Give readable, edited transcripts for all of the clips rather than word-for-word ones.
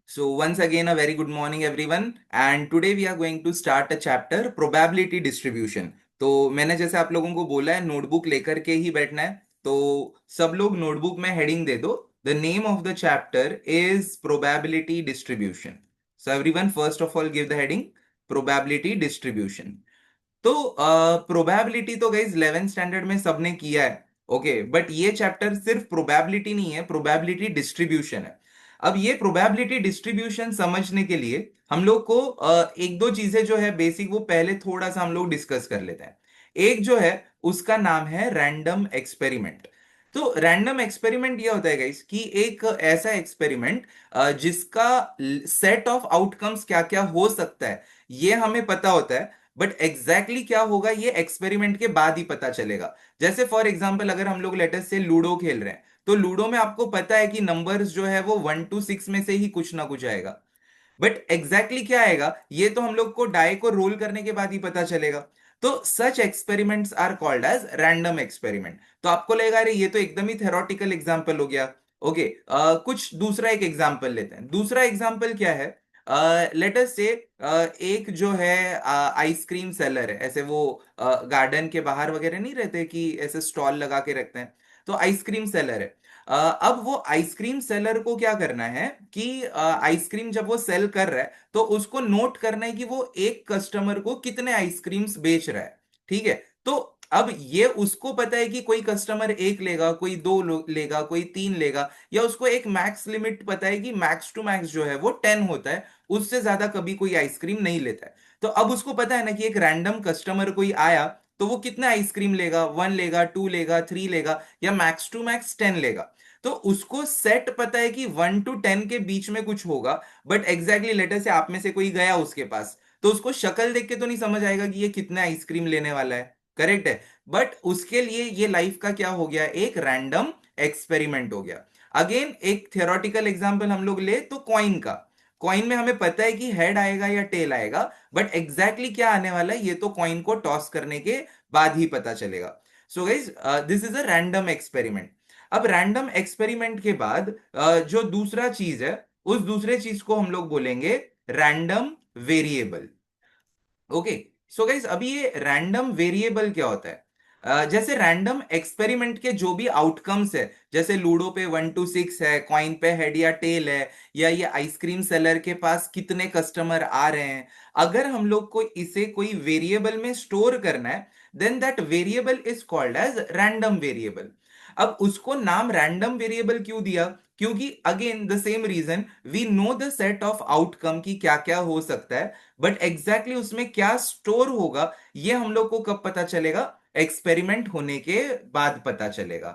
So once again, a very good morning, everyone. And today we are going to start a chapter probability distribution. तो मैंने जैसे आप लोगों को बोला है नोटबुक लेकर के ही बैठना है, तो सब लोग नोटबुक में हेडिंग दे दो. The name of the chapter is probability distribution. So everyone, first of all give the heading probability distribution. तो प्रोबेबिलिटी तो गाइज 11th स्टैंडर्ड में सबने किया है. ओके, बट ये चैप्टर सिर्फ प्रोबेबिलिटी नहीं है, प्रोबेबिलिटी डिस्ट्रीब्यूशन है. अब ये प्रोबेबिलिटी डिस्ट्रीब्यूशन समझने के लिए हम लोग को एक दो चीजें जो है बेसिक, वो पहले थोड़ा सा हम लोग डिस्कस कर लेते हैं. एक जो है उसका नाम है रैंडम एक्सपेरिमेंट. तो रैंडम एक्सपेरिमेंट ये होता है गाइस कि एक ऐसा एक्सपेरिमेंट जिसका सेट ऑफ आउटकम्स क्या क्या हो सकता है ये हमें पता होता है, बट एग्जैक्टली exactly क्या होगा ये एक्सपेरिमेंट के बाद ही पता चलेगा. जैसे फॉर एग्जाम्पल अगर हम लोग लेटर से लूडो खेल रहे हैं, तो लूडो में आपको पता है कि नंबर्स जो है वो 1 to 6 में से ही कुछ ना कुछ आएगा. बट एग्जैक्टली exactly क्या आएगा ये तो हम लोग को डाई को रोल करने के बाद ही पता चलेगा. तो such experiments are called as random experiment. तो आपको लगेगा अरे ये तो एकदम ही थेरोटिकल एग्जांपल हो गया. ओके, कुछ दूसरा एक एग्जांपल लेते हैं. दूसरा एग्जांपल क्या है? लेट अस से एक जो है आइसक्रीम सेलर है. ऐसे वो गार्डन के बाहर वगैरह नहीं रहते कि ऐसे स्टॉल लगा के रखते हैं. तो आइसक्रीम सेलर है. अब वो आइसक्रीम सेलर को क्या करना है कि आइसक्रीम जब वो सेल कर रहा है तो उसको नोट करना है कि वो एक कस्टमर को कितने आइसक्रीम्स बेच रहा है. ठीक है. तो अब ये उसको पता है कि कोई कस्टमर एक लेगा, कोई दो लेगा, कोई तीन लेगा, या उसको एक मैक्स लिमिट पता है कि मैक्स टू मैक्स जो है वो 10 होता है, उससे ज्यादा कभी कोई आइसक्रीम नहीं लेता है. तो अब उसको पता है ना कि एक रैंडम कस्टमर कोई आया तो वो कितना आइसक्रीम लेगा, 1 लेगा, 2 लेगा, 3 लेगा, या मैक्स टू मैक्स 10 लेगा. तो उसको सेट पता है कि 1 to 10 के बीच में कुछ होगा. बट एग्जैक्टली लेटर से आप में से कोई गया उसके पास, तो उसको शक्ल देख के तो नहीं समझ आएगा कि ये कितने आइसक्रीम लेने वाला है. करेक्ट है. बट उसके लिए ये लाइफ का क्या हो गया, एक रैंडम एक्सपेरिमेंट हो गया. अगेन एक थियोरेटिकल एग्जांपल हम लोग ले तो कॉइन का. कॉइन में हमें पता है कि हेड आएगा या टेल आएगा, बट एग्जैक्टली exactly क्या आने वाला है ये तो कॉइन को टॉस करने के बाद ही पता चलेगा. So guys, this is a random experiment. अब रैंडम एक्सपेरिमेंट के बाद जो दूसरा चीज है, उस दूसरे चीज को हम लोग बोलेंगे random variable. Okay. So guys, अभी ये रैंडम वेरिएबल क्या होता है? जैसे रैंडम एक्सपेरिमेंट के जो भी आउटकम्स है, जैसे लूडो पे 1 to 6 है, कॉइन पे हेड या टेल है, या ये आइसक्रीम सेलर के पास कितने कस्टमर आ रहे हैं, अगर हम लोग को इसे कोई वेरिएबल में स्टोर करना है, then that variable is called as random variable. अब उसको नाम रैंडम वेरिएबल क्यों दिया? क्योंकि again the same reason, we know the set of outcome की क्या क्या हो सकता है, बट एग्जैक्टली उसमें क्या स्टोर होगा ये हम लोग को कब पता चलेगा? एक्सपेरिमेंट होने के बाद पता चलेगा.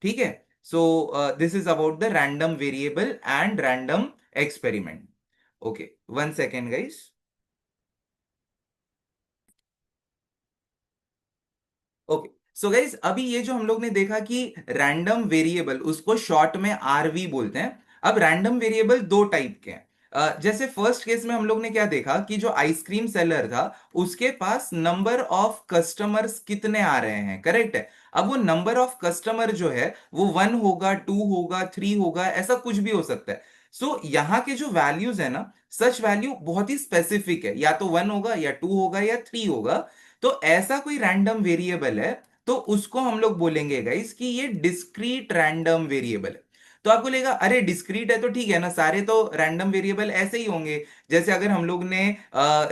ठीक है. So this is about the random variable and random experiment. Okay, 1 second guys. Okay. So guys, अभी ये जो हम लोग ने देखा कि रैंडम वेरिएबल उसको शॉर्ट में आरवी बोलते हैं. अब रैंडम वेरिएबल दो टाइप के हैं. जैसे फर्स्ट केस में हम लोग ने क्या देखा कि जो आइसक्रीम सेलर था उसके पास नंबर ऑफ कस्टमर्स कितने आ रहे हैं. करेक्ट है. अब वो नंबर ऑफ कस्टमर जो है वो 1 होगा, 2 होगा, 3 होगा, ऐसा कुछ भी हो सकता है. सो यहाँ के जो वैल्यूज है ना, सच वैल्यू बहुत ही स्पेसिफिक है, या तो 1 होगा, या 2 होगा, या 3 होगा. तो ऐसा कोई रैंडम वेरिएबल है तो उसको हम लोग बोलेंगे गाइस कि ये डिस्क्रीट रैंडम वेरिएबल है. तो आपको लगेगा अरे डिस्क्रीट है तो ठीक है ना, सारे तो रैंडम वेरिएबल ऐसे ही होंगे. जैसे अगर हम लोग ने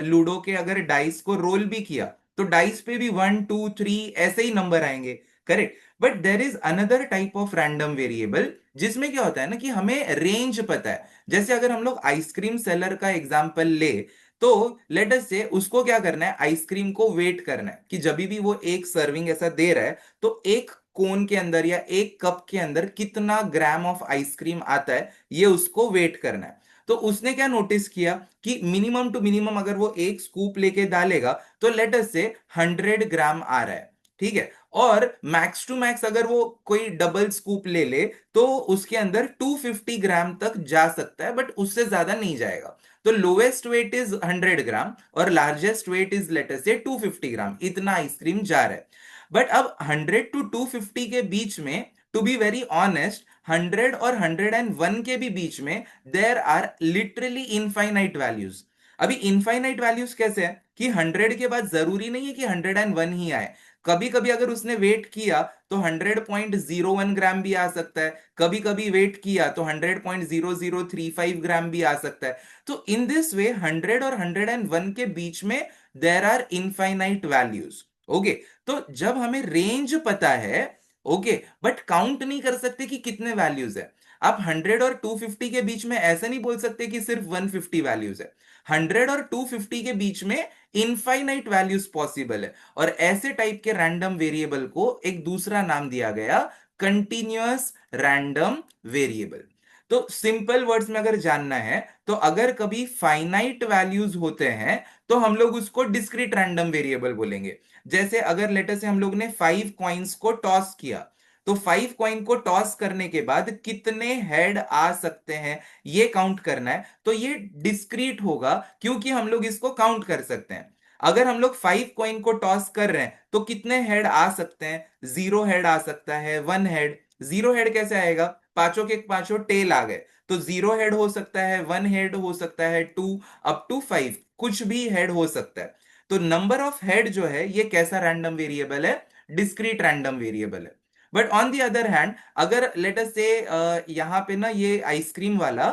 लूडो के अगर डाइस को रोल भी किया तो डाइस पे भी 1 2 3 ऐसे ही नंबर आएंगे. Correct. But there is another type of random variable जिसमें क्या होता है ना कि हमें रेंज पता है. जैसे अगर हम लोग आइसक्रीम सेलर का एग्जांपल ले, तो लेट अस से उसको क्या करना है, आइसक्रीम को वेट करना है कि जब भी वो एक सर्विंग ऐसा दे रहा है तो एक कोन के अंदर या एक कप के अंदर कितना ग्राम ऑफ आइसक्रीम आता है ये उसको वेट करना है. तो उसने क्या नोटिस किया कि मिनिमम टू मिनिमम अगर वो एक स्कूप लेके डालेगा तो लेट अस से 100 ग्राम आ रहा है. ठीक है. और मैक्स टू मैक्स अगर वो कोई डबल स्कूप ले ले तो उसके अंदर 250 ग्राम तक जा सकता है, बट उससे ज्यादा नहीं जाएगा. तो लोएस्ट वेट इज 100 ग्राम और लार्जेस्ट वेट इज लेटर से 250 ग्राम, इतना आइसक्रीम जा रहा है. बट अब 100 to 250 के बीच में टू बी वेरी ऑनेस्ट 100 और 101 के भी बीच में there are literally infinite values. अभी इनफाइनाइट वैल्यूज कैसे है कि 100 के बाद जरूरी नहीं है कि 101 ही आए। कभी कभी अगर उसने वेट किया तो 100.01 ग्राम भी आ सकता है, कभी कभी वेट किया तो 100.0035 ग्राम भी आ सकता है। तो इन दिस वे 100 और 101 के बीच में there are infinite values. Okay, तो जब हमें रेंज पता है, ओके, बट काउंट नहीं कर सकते कि कितने वैल्यूज है। आप 100 और 250 के बीच में ऐसे नहीं बोल सकते कि सिर्फ 150 वैल्यूज है। 100 और 250 के बीच में इनफाइनाइट वैल्यूज पॉसिबल है। और ऐसे टाइप के रैंडम वेरिएबल को एक दूसरा नाम दिया गया कंटिन्यूअस रैंडम वेरिएबल। तो सिंपल वर्ड्स में अगर जानना है तो अगर कभी फाइनाइट वैल्यूज होते हैं तो हम लोग उसको डिस्क्रीट रैंडम वेरिएबल बोलेंगे। जैसे अगर लेटर से हम लोग ने 5 कॉइन्स को टॉस किया, तो 5 कॉइन को टॉस करने के बाद कितने हेड आ सकते हैं ये काउंट करना है, तो ये डिस्क्रीट होगा क्योंकि हम लोग इसको काउंट कर सकते हैं। अगर हम लोग 5 कॉइन को टॉस कर रहे हैं तो कितने हेड आ सकते हैं? 0 हेड आ सकता है, 1 हेड। 0 हेड कैसे आएगा? पांचों के पांचों टेल आ गए, तो 0 हेड हो सकता है, 1 हेड हो सकता है, 2 अप टू 5 कुछ भी हेड हो सकता है। तो नंबर ऑफ हेड जो है ये कैसा रैंडम वेरिएबल है? डिस्क्रीट रैंडम वेरिएबल है। But on the other hand अगर लेट अस से यहाँ पे ना ये आइसक्रीम वाला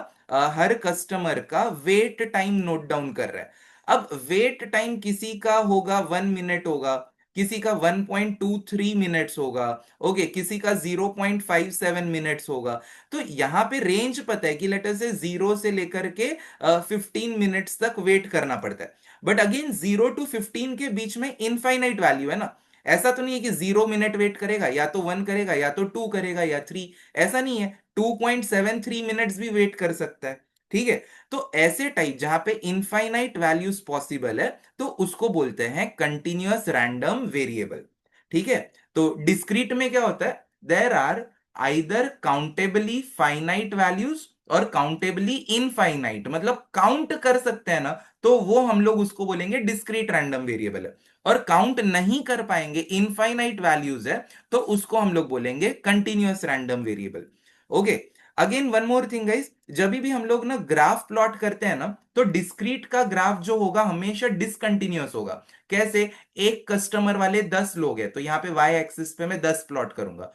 हर कस्टमर का वेट टाइम नोट डाउन कर रहा है। अब वेट टाइम किसी का होगा 1 मिनट होगा, किसी का 1.23 मिनट्स होगा, ओके, किसी का 0.57 मिनट्स होगा। तो यहाँ पे रेंज पता है कि लेटर से 0 से लेकर के 15 मिनट्स तक वेट करना पड़ता है। बट अगेन 0 to 15 के बीच में इनफाइनाइट वैल्यू है ना। ऐसा तो नहीं है कि 0 मिनट वेट करेगा, या तो 1 करेगा या तो 2 करेगा या 3। ऐसा नहीं है, 2.73 मिनट्स भी वेट कर सकता है। ठीक है, तो ऐसे टाइप जहां पे इनफाइनाइट वैल्यूज पॉसिबल है तो उसको बोलते हैं कंटिन्यूअस रैंडम वेरिएबल। ठीक है, तो डिस्क्रीट में क्या होता है? There are either countably finite values और काउंटेबली इनफाइनाइट, मतलब काउंट कर सकते हैं ना, तो वो हम लोग उसको बोलेंगे डिस्क्रीट रैंडम वेरिएबल है। और काउंट नहीं कर पाएंगे, इनफाइनाइट वैल्यूज है, तो उसको हम लोग बोलेंगे continuous random variable. Okay, again one more thing guys, जब भी हम लोग ना ग्राफ प्लॉट करते हैं ना तो डिस्क्रीट का ग्राफ जो होगा हमेशा डिसकंटिन्यूअस होगा। कैसे? एक कस्टमर वाले 10 लोग हैं तो यहाँ पे वाई एक्सिस पे मैं 10 प्लॉट करूंगा।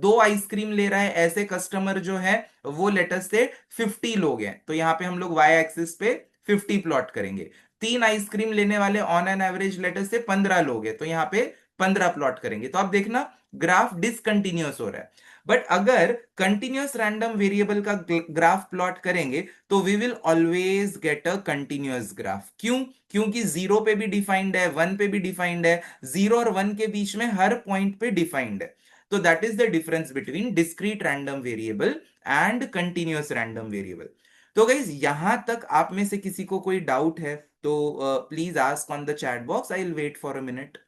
दो आइसक्रीम ले रहा है ऐसे कस्टमर जो है वो लेटर से 50 लोग हैं, तो यहाँ पे हम लोग वाई एक्सिस पे 50 प्लॉट करेंगे। तीन आइसक्रीम लेने वाले ऑन एन एवरेज लेटर से 15 लोग हैं तो यहाँ पे 15 प्लॉट करेंगे। तो आप देखना ग्राफ डिसकंटिन्यूअस हो रहा है। बट अगर कंटिन्यूअस रैंडम वेरिएबल का ग्राफ प्लॉट करेंगे तो we will always get a continuous graph. क्यों? क्योंकि 0 पे भी डिफाइंड है, 1 पे भी डिफाइंड है, 0 और 1 के बीच में हर पॉइंट पे डिफाइंड है। तो that is the difference between discrete random variable and continuous random variable. तो गाइज यहां तक आप में से किसी को कोई डाउट है तो please ask on the chat box, I will wait for a minute.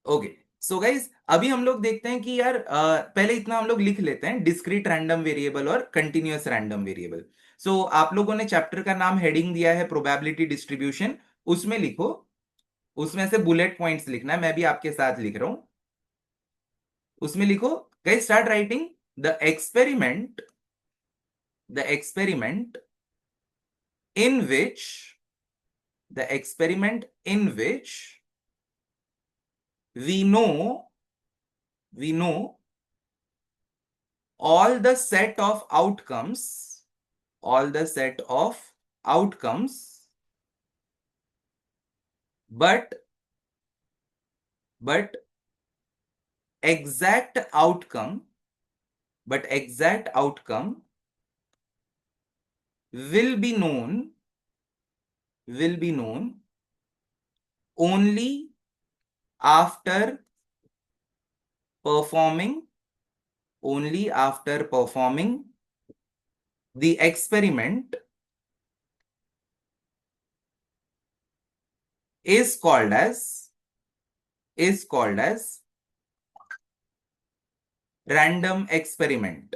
Okay, so guys अभी हम लोग देखते हैं कि यार पहले इतना हम लोग लिख लेते हैं डिस्क्रीट रैंडम वेरिएबल और कंटिन्यूअस रैंडम वेरिएबल। सो आप लोगों ने चैप्टर का नाम हेडिंग दिया है प्रोबेबिलिटी डिस्ट्रीब्यूशन, उसमें लिखो, उसमें से बुलेट पॉइंट्स लिखना है, मैं भी आपके साथ लिख रहा हूं। उसमें लिखो, guys start writing the experiment, the experiment in which the experiment in which we know all the set of outcomes, all the set of outcomes, but but exact outcome, but exact outcome will be known, will be known only after performing, only after performing the experiment is called as, is called as random experiment,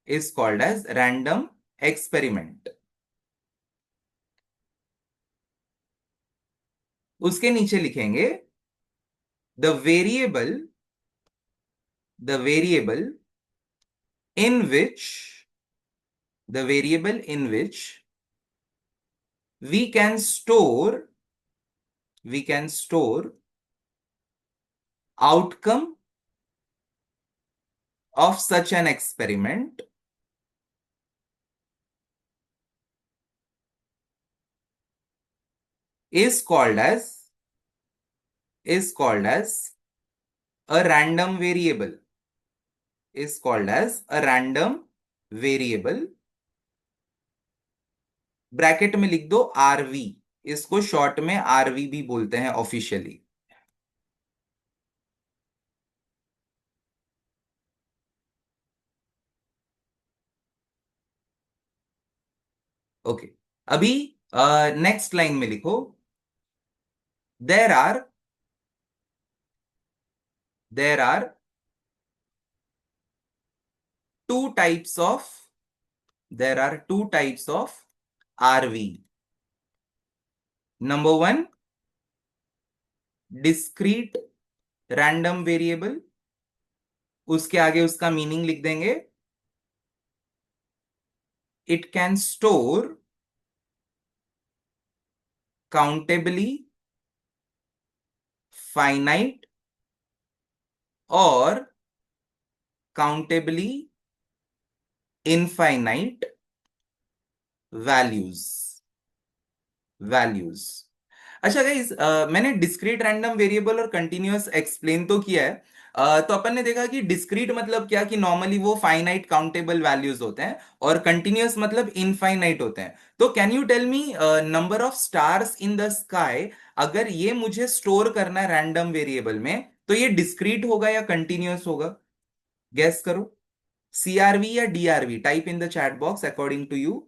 is called as random experiment। उसके नीचे लिखेंगे the variable the variable in which the variable in which we can store outcome of such an experiment is called as a random variable is called as a random variable bracket में लिख दो RV इसको short में RV भी बोलते हैं officially okay अभी next line में लिखो there are there are two types of there are two types of RV. Number one, discrete random variable. उसके आगे उसका मीनिंग लिख देंगे. It can store countably finite or countably infinite values. अच्छा guys मैंने discrete random variable और continuous explain तो किया है. तो अपन ने देखा कि डिस्क्रीट मतलब क्या कि नॉर्मली वो फाइनाइट काउंटेबल वैल्यूज होते हैं और कंटिन्यूअस मतलब इनफाइनाइट होते हैं. तो can you tell me number of stars in the sky अगर ये मुझे स्टोर करना है रैंडम वेरिएबल में तो ये डिस्क्रीट होगा या कंटिन्यूअस होगा गेस करो सीआरवी या DRV type in the chat box according to you.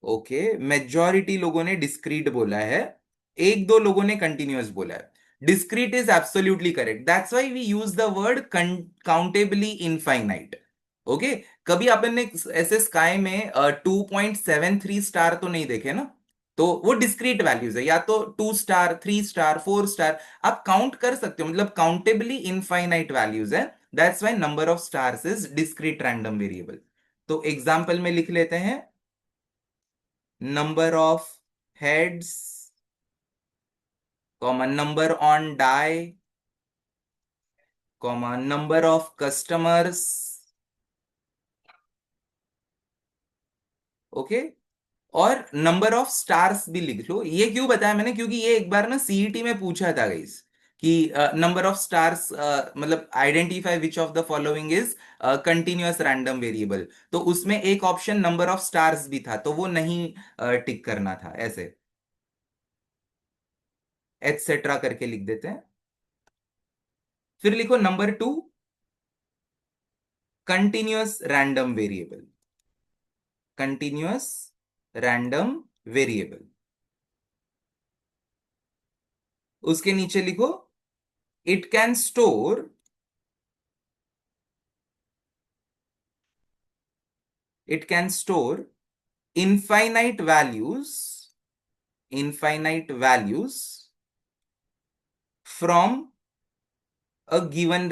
Okay majority लोगों ने डिस्क्रीट बोला है एक दो लोगों ने कंटिन्यूअस बोला है. Discrete is absolutely correct that's why we use the word countably infinite. Okay कभी अपन ने ऐसे स्काई में 2.73 स्टार तो नहीं देखे ना. तो वो डिस्क्रीट वैल्यूज है या तो 2 स्टार 3 स्टार 4 स्टार आप काउंट कर सकते हो मतलब काउंटेबली इनफाइनाइट वैल्यूज है. That's why number of stars is discrete random variable. तो एग्जाम्पल में लिख लेते हैं number of heads, number on die, number of customers. Okay और नंबर ऑफ स्टार्स भी लिख लो. ये क्यों बताया मैंने क्योंकि ये एक बार ना सीईटी में पूछा था गाइस कि नंबर ऑफ स्टार्स मतलब identify which of the following is continuous random variable. तो उसमें एक ऑप्शन नंबर ऑफ स्टार्स भी था तो वो नहीं टिक करना था ऐसे एटसेट्रा करके लिख देते हैं. फिर लिखो number two continuous random variable. Continuous random variable उसके नीचे लिखो it can store infinite values from a given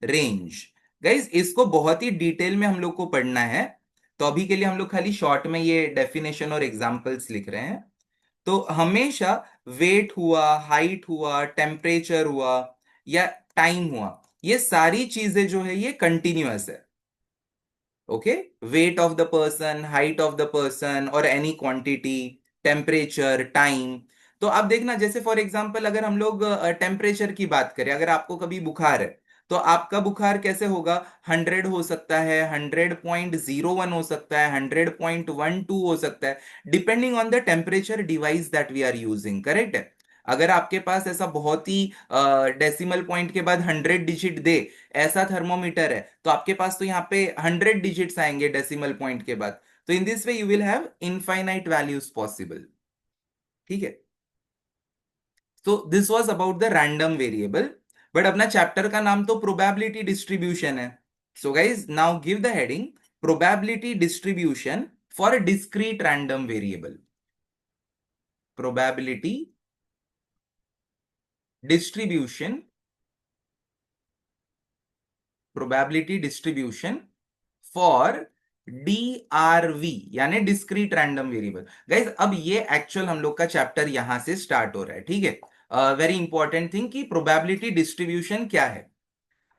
range guys इसको बहुत ही डिटेल में हम लोग को पढ़ना है. तो अभी के लिए हम लोग खाली शॉर्ट में ये डेफिनेशन और एग्जांपल्स लिख रहे हैं. तो हमेशा वेट हुआ हाइट हुआ टेम्परेचर हुआ या टाइम हुआ ये सारी चीजें जो है ये कंटिन्यूअस है. Okay weight of the person height of the person और एनी क्वांटिटी टेम्परेचर टाइम. तो आप देखना जैसे फॉर एग्जांपल अगर हम लोग टेम्परेचर की बात करें अगर आपको कभी बुखार है तो आपका बुखार कैसे होगा 100 हो सकता है 100.01 हो सकता है 100.12 हो सकता है depending on the temperature device that we are using correct है. अगर आपके पास ऐसा बहुत ही डेसिमल पॉइंट के बाद 100 डिजिट दे ऐसा थर्मोमीटर है तो आपके पास तो यहाँ पे 100 डिजिट्स आएंगे डेसिमल पॉइंट के बाद. तो in this way you will have infinite values possible. ठीक है तो this was about the random variable. But अपना चैप्टर का नाम तो प्रोबेबिलिटी डिस्ट्रीब्यूशन है. सो guys now give the heading probability distribution for discrete random variable. Probability distribution, probability distribution for DRV यानी discrete random variable. Guys अब ये actual हम लोग का चैप्टर यहां से स्टार्ट हो रहा है, ठीक है। वेरी इंपॉर्टेंट थिंग कि प्रोबेबिलिटी डिस्ट्रीब्यूशन क्या है।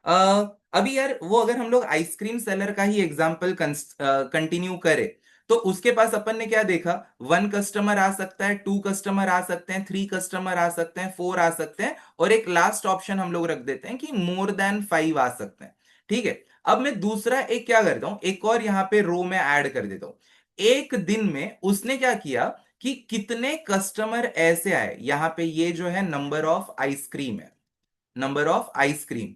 अभी यार वो अगर हम लोग आइसक्रीम सेलर का ही एग्जांपल कंटिन्यू करें, तो उसके पास अपन ने क्या देखा, 1 कस्टमर आ सकता है, 2 कस्टमर आ सकते हैं, 3 कस्टमर आ सकते हैं, 4 आ सकते हैं, और एक लास्ट ऑप्शन हम लोग रख देते हैं कि मोर देन 5 आ सकते हैं, ठीक है। अब मैं दूसरा एक क्या करता हूं, एक और यहां पे रो में ऐड कर देता हूं। एक दिन में उसने क्या किया कि कितने कस्टमर ऐसे आए, यहां पे ये जो है नंबर ऑफ आइसक्रीम है, नंबर ऑफ आइसक्रीम,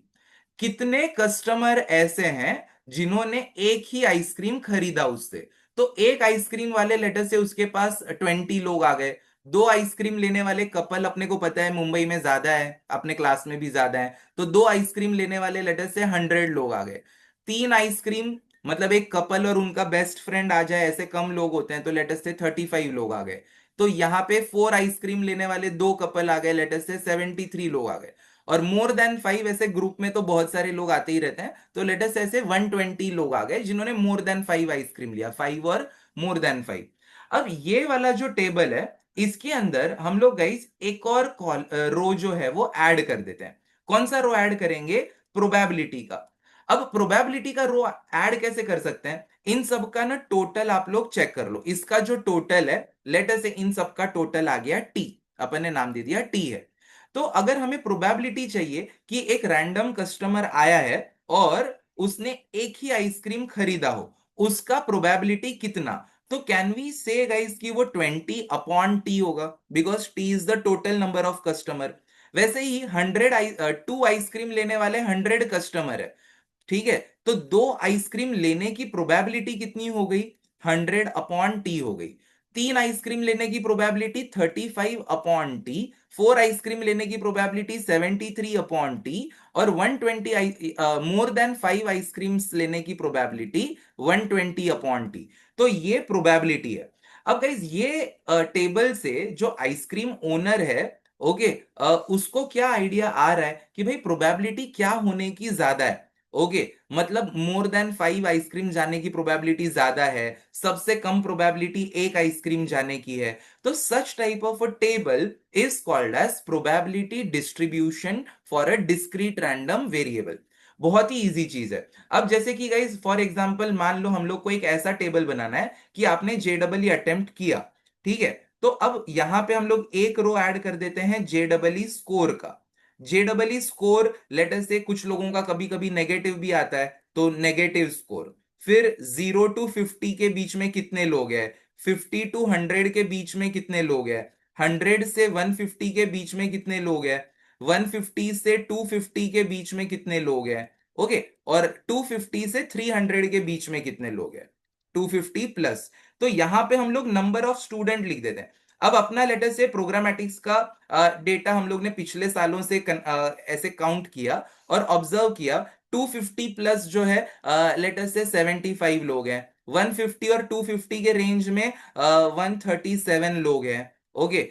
कितने कस्टमर ऐसे हैं जिन्होंने एक ही आइसक्रीम खरीदा उससे। तो एक आइसक्रीम वाले लेटर से उसके पास 20 लोग आ गए। दो आइसक्रीम लेने वाले कपल अपने को पता है मुंबई में ज्यादा है, अपने क्लास में भी ज्यादा है, तो दो आइसक्रीम लेने वाले लेटर से 100 लोग आ गए। तीन आइसक्रीम मतलब एक कपल और उनका बेस्ट फ्रेंड आ जाए, ऐसे कम लोग होते हैं, तो लेटर से 35 लोग आ गए। तो यहाँ पे 4 आइसक्रीम लेने वाले दो कपल आ गए, लेटर से 73 लोग आ गए। और मोर देन 5 ऐसे ग्रुप में तो बहुत सारे लोग आते ही रहते हैं, तो लेट अस ऐसे 120 लोग आ गए जिन्होंने मोर देन 5 आइसक्रीम लिया, 5 और मोर देन 5। अब ये वाला जो टेबल है, इसके अंदर हम लोग गाइस एक और कॉल रो जो है वो ऐड कर देते हैं। कौन सा रो ऐड करेंगे, प्रोबेबिलिटी का। अब प्रोबेबिलिटी का रो ऐड कैसे कर सकते हैं, इन सब का ना टोटल आप लोग चेक कर लो, इसका जो टोटल है, लेट अस से इन सब का टोटल आ गया टी, अपन ने नाम दे दिया टी है। तो अगर हमें प्रोबेबिलिटी चाहिए कि एक रैंडम कस्टमर आया है और उसने एक ही आइसक्रीम खरीदा हो, उसका प्रोबेबिलिटी कितना, तो कैन वी से गाइस कि वो 20/T होगा, because T is the total number of customer. वैसे ही 2 आइसक्रीम लेने वाले 100 कस्टमर है, ठीक है। तो दो आइसक्रीम लेने की प्रोबेबिलिटी कितनी हो गई, 100/T हो गई। तीन आइसक्रीम लेने की प्रोबेबिलिटी 35/T, 4 आइसक्रीम लेने की प्रोबेबिलिटी 73/T, और 120 मोर देन 5 आइसक्रीम्स लेने की प्रोबेबिलिटी 120/T। तो ये प्रोबेबिलिटी है। अब गाइज ये टेबल से जो आइसक्रीम ओनर है, ओके, उसको क्या आइडिया आ रहा है कि भाई प्रोबेबिलिटी क्या होने की ज्यादा है। ओके, मतलब मोर देन 5 आइसक्रीम जाने की प्रोबेबिलिटी ज्यादा है, सबसे कम प्रोबेबिलिटी एक आइसक्रीम जाने की है। तो such type of a table is called as probability distribution for a discrete random variable. बहुत ही इजी चीज है। अब जैसे कि गाइज फॉर एग्जांपल मान लो हम लोग को एक ऐसा टेबल बनाना है कि आपने JEE अटेम्प्ट किया, ठीक है। तो अब यहां पे हम लोग एक रो ऐड कर देते हैं JEE स्कोर का। JEE स्कोर लेटर से कुछ लोगों का कभी कभी नेगेटिव भी आता है, तो नेगेटिव स्कोर। फिर 0 to 50 के बीच में कितने लोग हैं, 50 to 100 के बीच में कितने लोग हैं, 100 से 150 के बीच में कितने लोग हैं, 150 से 250 के बीच में कितने लोग हैं, ओके, और 250 से 300 के बीच में कितने लोग हैं, 250 प्लस। तो यहां पे हम लोग नंबर ऑफ स्टूडेंट लिख देते हैं। अब अपना लेटर से प्रोग्रामेटिक्स का डेटा हम लोग ने पिछले सालों से ऐसे काउंट किया और ऑब्जर्व किया। 250 प्लस जो है लेटर से 75 लोग हैं, 150 और 250 के रेंज में 137 लोग हैं, ओके,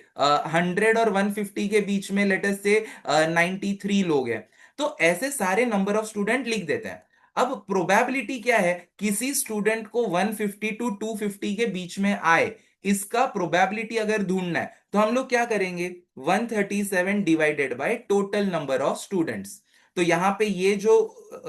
100 और 150 के बीच में लेटर से 93 लोग हैं। तो ऐसे सारे नंबर ऑफ स्टूडेंट लिख देते हैं। अब प्रोबेबिलिटी क्या है, किसी स्टूडेंट को 150 टू 250 के बीच में आए, इसका प्रोबेबिलिटी अगर ढूंढना है तो हम लोग क्या करेंगे, 137 divided by total number of students. तो यहां पे ये जो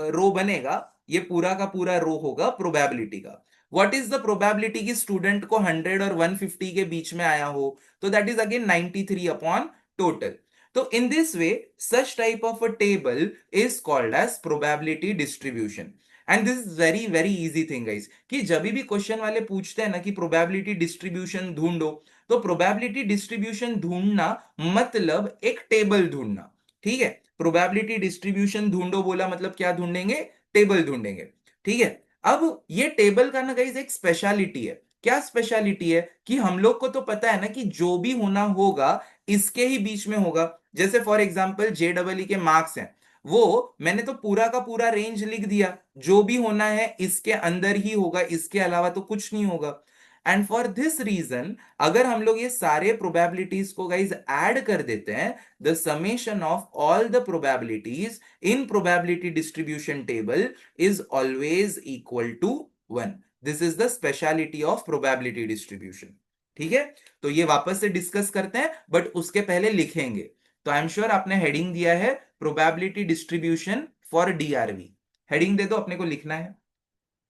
रो बनेगा, ये पूरा का पूरा रो होगा प्रोबेबिलिटी का। व्हाट इज द प्रोबेबिलिटी कि स्टूडेंट को 100 और 150 के बीच में आया हो, तो that is again 93 upon total. तो in this way, such type of a table is called as probability distribution. And this is very very easy thing guys, कि जब भी क्वेश्चन वाले पूछते हैं ना कि प्रोबेबिलिटी डिस्ट्रीब्यूशन ढूंढो, तो प्रोबेबिलिटी डिस्ट्रीब्यूशन ढूंढना मतलब एक टेबल ढूंढना, ठीक है। प्रोबेबिलिटी डिस्ट्रीब्यूशन ढूंढो बोला मतलब क्या ढूंढेंगे, टेबल ढूंढेंगे, ठीक है। अब ये टेबल का ना गाइस एक स्पेशलिटी है। क्या स्पेशलिटी है कि हम लोग को तो पता है ना कि जो भी होना होगा इसके ही बीच में होगा। जैसे फॉर एग्जांपल JEE के मार्क्स हैं, वो मैंने तो पूरा का पूरा रेंज लिख दिया, जो भी होना है इसके अंदर ही होगा, इसके अलावा तो कुछ नहीं होगा। एंड फॉर दिस रीजन अगर हम लोग ये सारे प्रोबेबिलिटीज को गाइज ऐड कर देते हैं, the summation of all the probabilities in probability distribution table is always equal to 1. This is the speciality of probability distribution. ठीक है, तो ये वापस से डिस्कस करते हैं, बट उसके पहले लिखेंगे. तो आई एम श्योर आपने हेडिंग दिया है probability distribution for DRV. Heading दे दो, अपने को लिखना है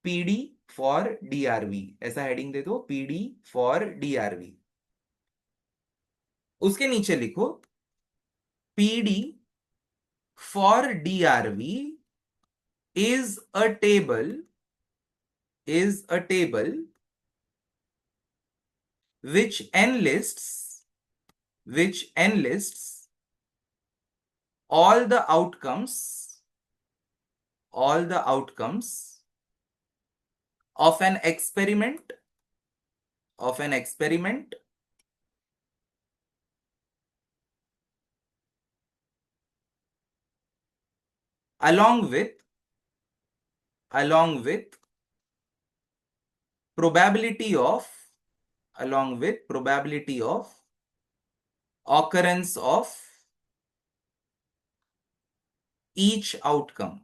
पीडी फॉर डीआरवी. ऐसा हेडिंग दे दो, पीडी फॉर डीआरवी. उसके नीचे लिखो PD for DRV is a table, is a table which enlists all the outcomes of an experiment along with probability of occurrence of each outcome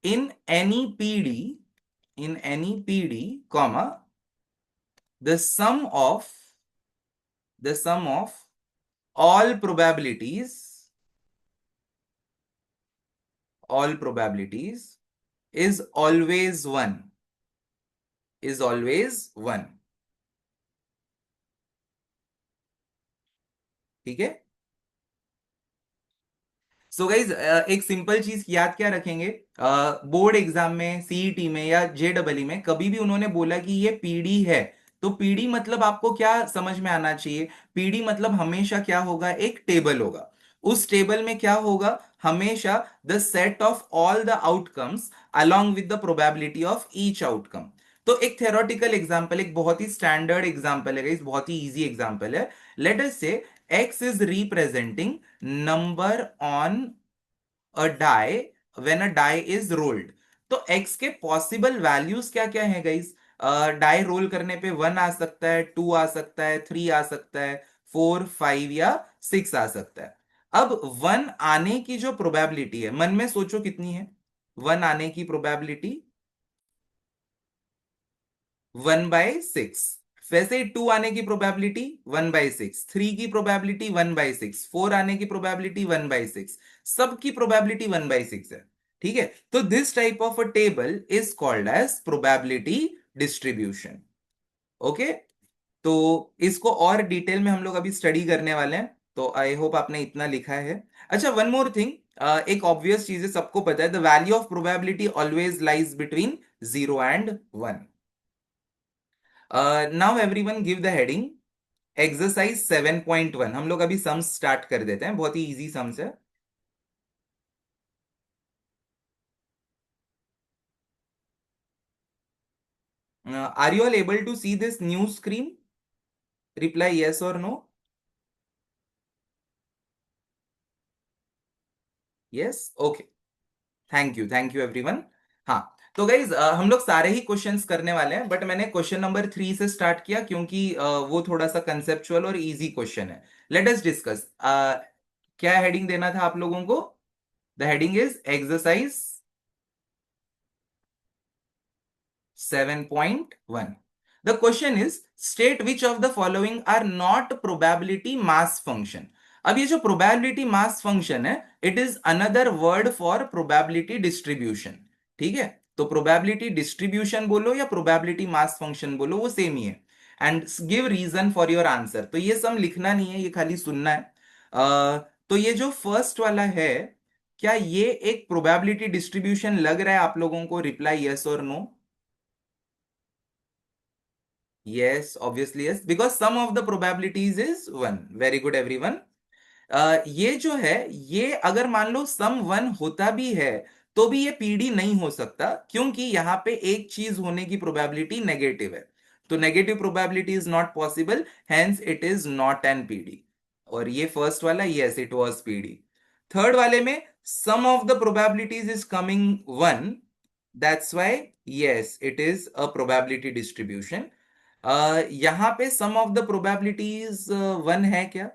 in any PD, comma, the sum of all probabilities is always 1. ठीक है. So guys एक simple चीज याद क्या रखेंगे, board exam में, CET में या जेडबलई में कभी भी उन्होंने बोला कि ये पीडी है, तो पीडी मतलब आपको क्या समझ में आना चाहिए, पीडी मतलब हमेशा क्या होगा, एक टेबल होगा. उस टेबल में क्या होगा, हमेशा the set of all the outcomes along with the probability of each outcome. तो एक थेरोटिकल एग्जांपल, एक बहुत ही स्टैंडर्ड एग्जांपल है, बहुत ही इजी एग्जांपल है. लेट अस से x is representing number on a die when a die is rolled. तो x के पॉसिबल वैल्यूज क्या क्या है गाइस, डाई रोल करने पे 1 आ सकता है, 2 आ सकता है, 3 आ सकता है, 4, 5 या 6 आ सकता है. अब 1 आने की जो प्रोबेबिलिटी है, मन में सोचो कितनी है 1 आने की प्रोबेबिलिटी, 1/6. वैसे ही 2 आने की प्रोबेबिलिटी 1/6, 3 की प्रोबेबिलिटी 1/6, 4 आने की प्रोबेबिलिटी 1/6, सबकी प्रोबेबिलिटी 1/6 है. ठीक है, तो this type of a table is called as probability distribution. Okay, तो इसको और डिटेल में हम लोग अभी स्टडी करने वाले हैं, तो आई होप आपने इतना लिखा है. अच्छा, वन मोर थिंग, एक ऑब्वियस चीज है, सबको पता है, the value of probability always lies between 0 and 1. Now everyone give the heading exercise 7.1. हम लोग अभी सम्स स्टार्ट कर देते हैं, बहुत ही इजी सम्स है. Are you all able to see this new screen? Reply yes और no. Yes, okay, thank you everyone. हाँ, तो गाइज हम लोग सारे ही क्वेश्चंस करने वाले हैं, बट मैंने क्वेश्चन नंबर 3 से स्टार्ट किया क्योंकि वो थोड़ा सा कंसेप्चुअल और इजी क्वेश्चन है. Let us discuss. क्या हेडिंग देना था आप लोगों को? The heading is exercise 7.1. The question is state which of the following are not probability mass function. अब ये जो probability mass function है, it is another word for probability distribution. ठीक है, तो probability distribution बोलो या probability mass function बोलो, वो सेम ही है. And give reason for your answer. तो ये सब लिखना नहीं है, ये खाली सुनना है. तो ये जो फर्स्ट वाला है, क्या ये एक probability distribution लग रहा है आप लोगों को? रिप्लाई यस और no. Yes, obviously yes, because sum of the probabilities is 1. Very good everyone. ये जो है, ये अगर मान लो सम 1 होता भी है तो भी ये पीडी नहीं हो सकता, क्योंकि यहाँ पे एक चीज होने की प्रोबेबिलिटी नेगेटिव है. तो negative probability is not possible, hence it is not an PD. और ये फर्स्ट वाला, yes it was PD. Third वाले में sum of the probabilities is coming one, that's why yes it is a probability distribution. यहां पे sum of the probabilities one है क्या?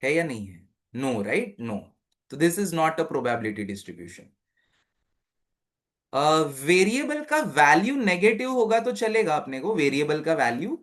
है या नहीं है? No, right, no. तो this is not a probability distribution. Variable का वैल्यू नेगेटिव होगा तो चलेगा अपने को, वेरिएबल का वैल्यू।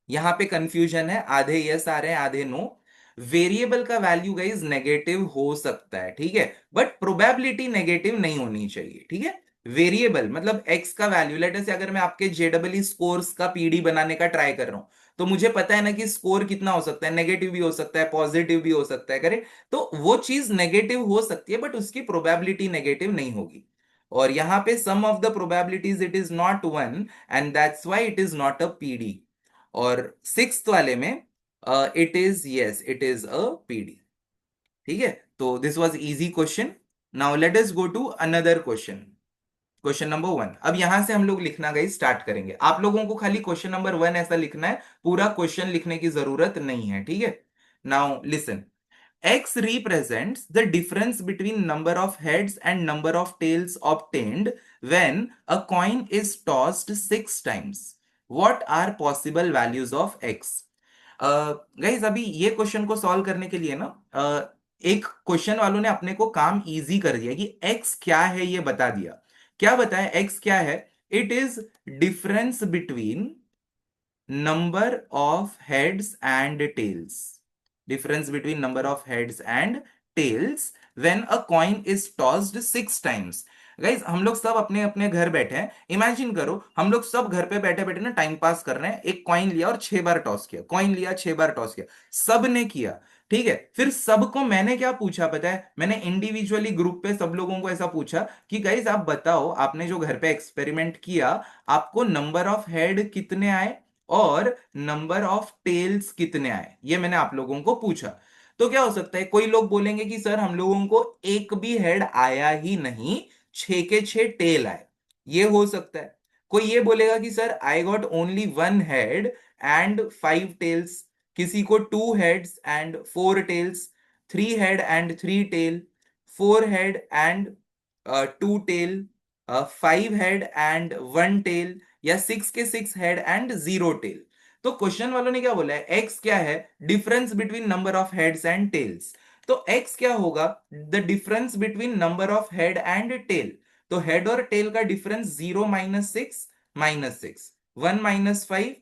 यहां पे कंफ्यूजन है, आधे यस आ रहे हैं आधे नो। वेरिएबल का वैल्यू गाइज नेगेटिव हो सकता है, ठीक है, बट प्रोबेबिलिटी नेगेटिव नहीं होनी चाहिए, ठीक है। वेरिएबल मतलब एक्स का वैल्यू, लेट अस से अगर मैं आपके जेडबलई स्कोर्स का पीडी बनाने का ट्राई कर रहा हूं, तो मुझे पता है ना कि स्कोर कितना हो सकता है, नेगेटिव भी हो सकता है, पॉजिटिव भी हो सकता है, करेक्ट। तो वो चीज नेगेटिव हो सकती है बट उसकी प्रोबेबिलिटी नेगेटिव नहीं होगी। और यहां पे sum of the probabilities it is not one, and that's why it is not a PD. और सिक्स्थ वाले में it is, yes it is a PD, ठीक है। तो this was easy question. Now let us go to another question. Question number one, अब यहां से हम लोग लिखना गई स्टार्ट करेंगे। आप लोगों को खाली क्वेश्चन नंबर वन ऐसा लिखना है, पूरा क्वेश्चन लिखने की जरूरत नहीं है, ठीक है। Now listen, X represents the difference between number of heads and number of tails obtained when a coin is tossed six times. What are possible values of X? Guys अभी ये क्वेश्चन को सॉल्व करने के लिए ना, एक question वालों ने अपने को काम इजी कर दिया कि X क्या है ये बता दिया। क्या बताया X क्या है? It is difference between number of heads and tails. Difference between number of heads and tails when a coin is tossed six times. Guys हम लोग सब अपने अपने घर बैठे हैं, इमेजिन करो हम लोग सब घर पे बैठे बैठे ना टाइम पास कर रहे हैं, एक कॉइन लिया और 6 बार टॉस किया, कॉइन लिया 6 बार टॉस किया, सब ने किया, ठीक है। फिर सबको मैंने क्या पूछा पता है? मैंने इंडिविजुअली ग्रुप पे सब लोगों को ऐसा पूछा कि गाइज आप बताओ, आपने जो घर पे एक्सपेरिमेंट किया, आपको नंबर ऑफ हेड कितने आए और नंबर ऑफ टेल्स कितने आए, ये मैंने आप लोगों को पूछा। तो क्या हो सकता है, कोई लोग बोलेंगे कि सर हम लोगों को एक भी हेड आया ही नहीं, 6 के 6 टेल आए, ये हो सकता है। कोई ये बोलेगा कि sir I got only one head and 5 tails, किसी को 2 heads and 4 tails, 3 head and 3 tail, 4 head and 2 tail, 5 head and 1 tail, या 6 के 6 हेड एंड 0 टेल। तो क्वेश्चन वालों ने क्या बोला है, एक्स क्या है? Difference between number of heads and tails. तो एक्स क्या होगा? The difference between number of head and tail. तो हेड और टेल का डिफरेंस 0 - 6 - 6, 1 - 5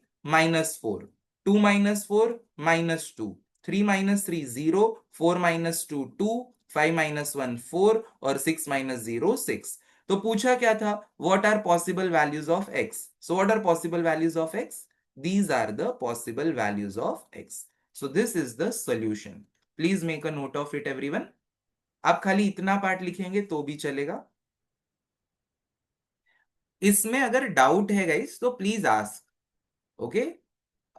- 4, 2 - 4 - 2, 3 - 3 0, 4 - 2 2, 5 - 1 4 और 6 - 0 6। तो पूछा क्या था, what are possible values of x? So what are possible values of x? These are the possible values of x. So this is the solution. Please make a note of it everyone. आप खाली इतना part लिखेंगे तो भी चलेगा। इसमें अगर doubt है गाइस तो please ask, okay.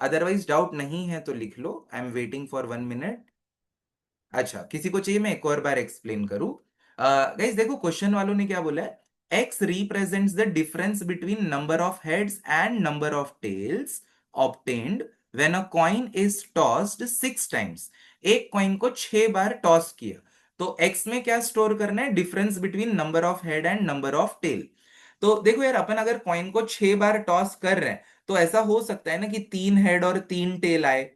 Otherwise doubt नहीं है तो लिख लो, I am waiting for 1 minute. अच्छा, किसी को चाहिए मैं एक और बार एक्सप्लेन करूं? गाइस देखो क्वेश्चन वालों ने क्या बोला है, X represents the difference between number of heads and number of tails obtained when a coin is tossed 6 times. एक कॉइन को 6 बार टॉस किया, तो एक्स में क्या स्टोर करना है? Difference between number of head and number of tail. तो देखो यार, अपन अगर कॉइन को 6 बार टॉस कर रहे हैं, तो ऐसा हो सकता है ना कि 3 हेड और 3 टेल आए,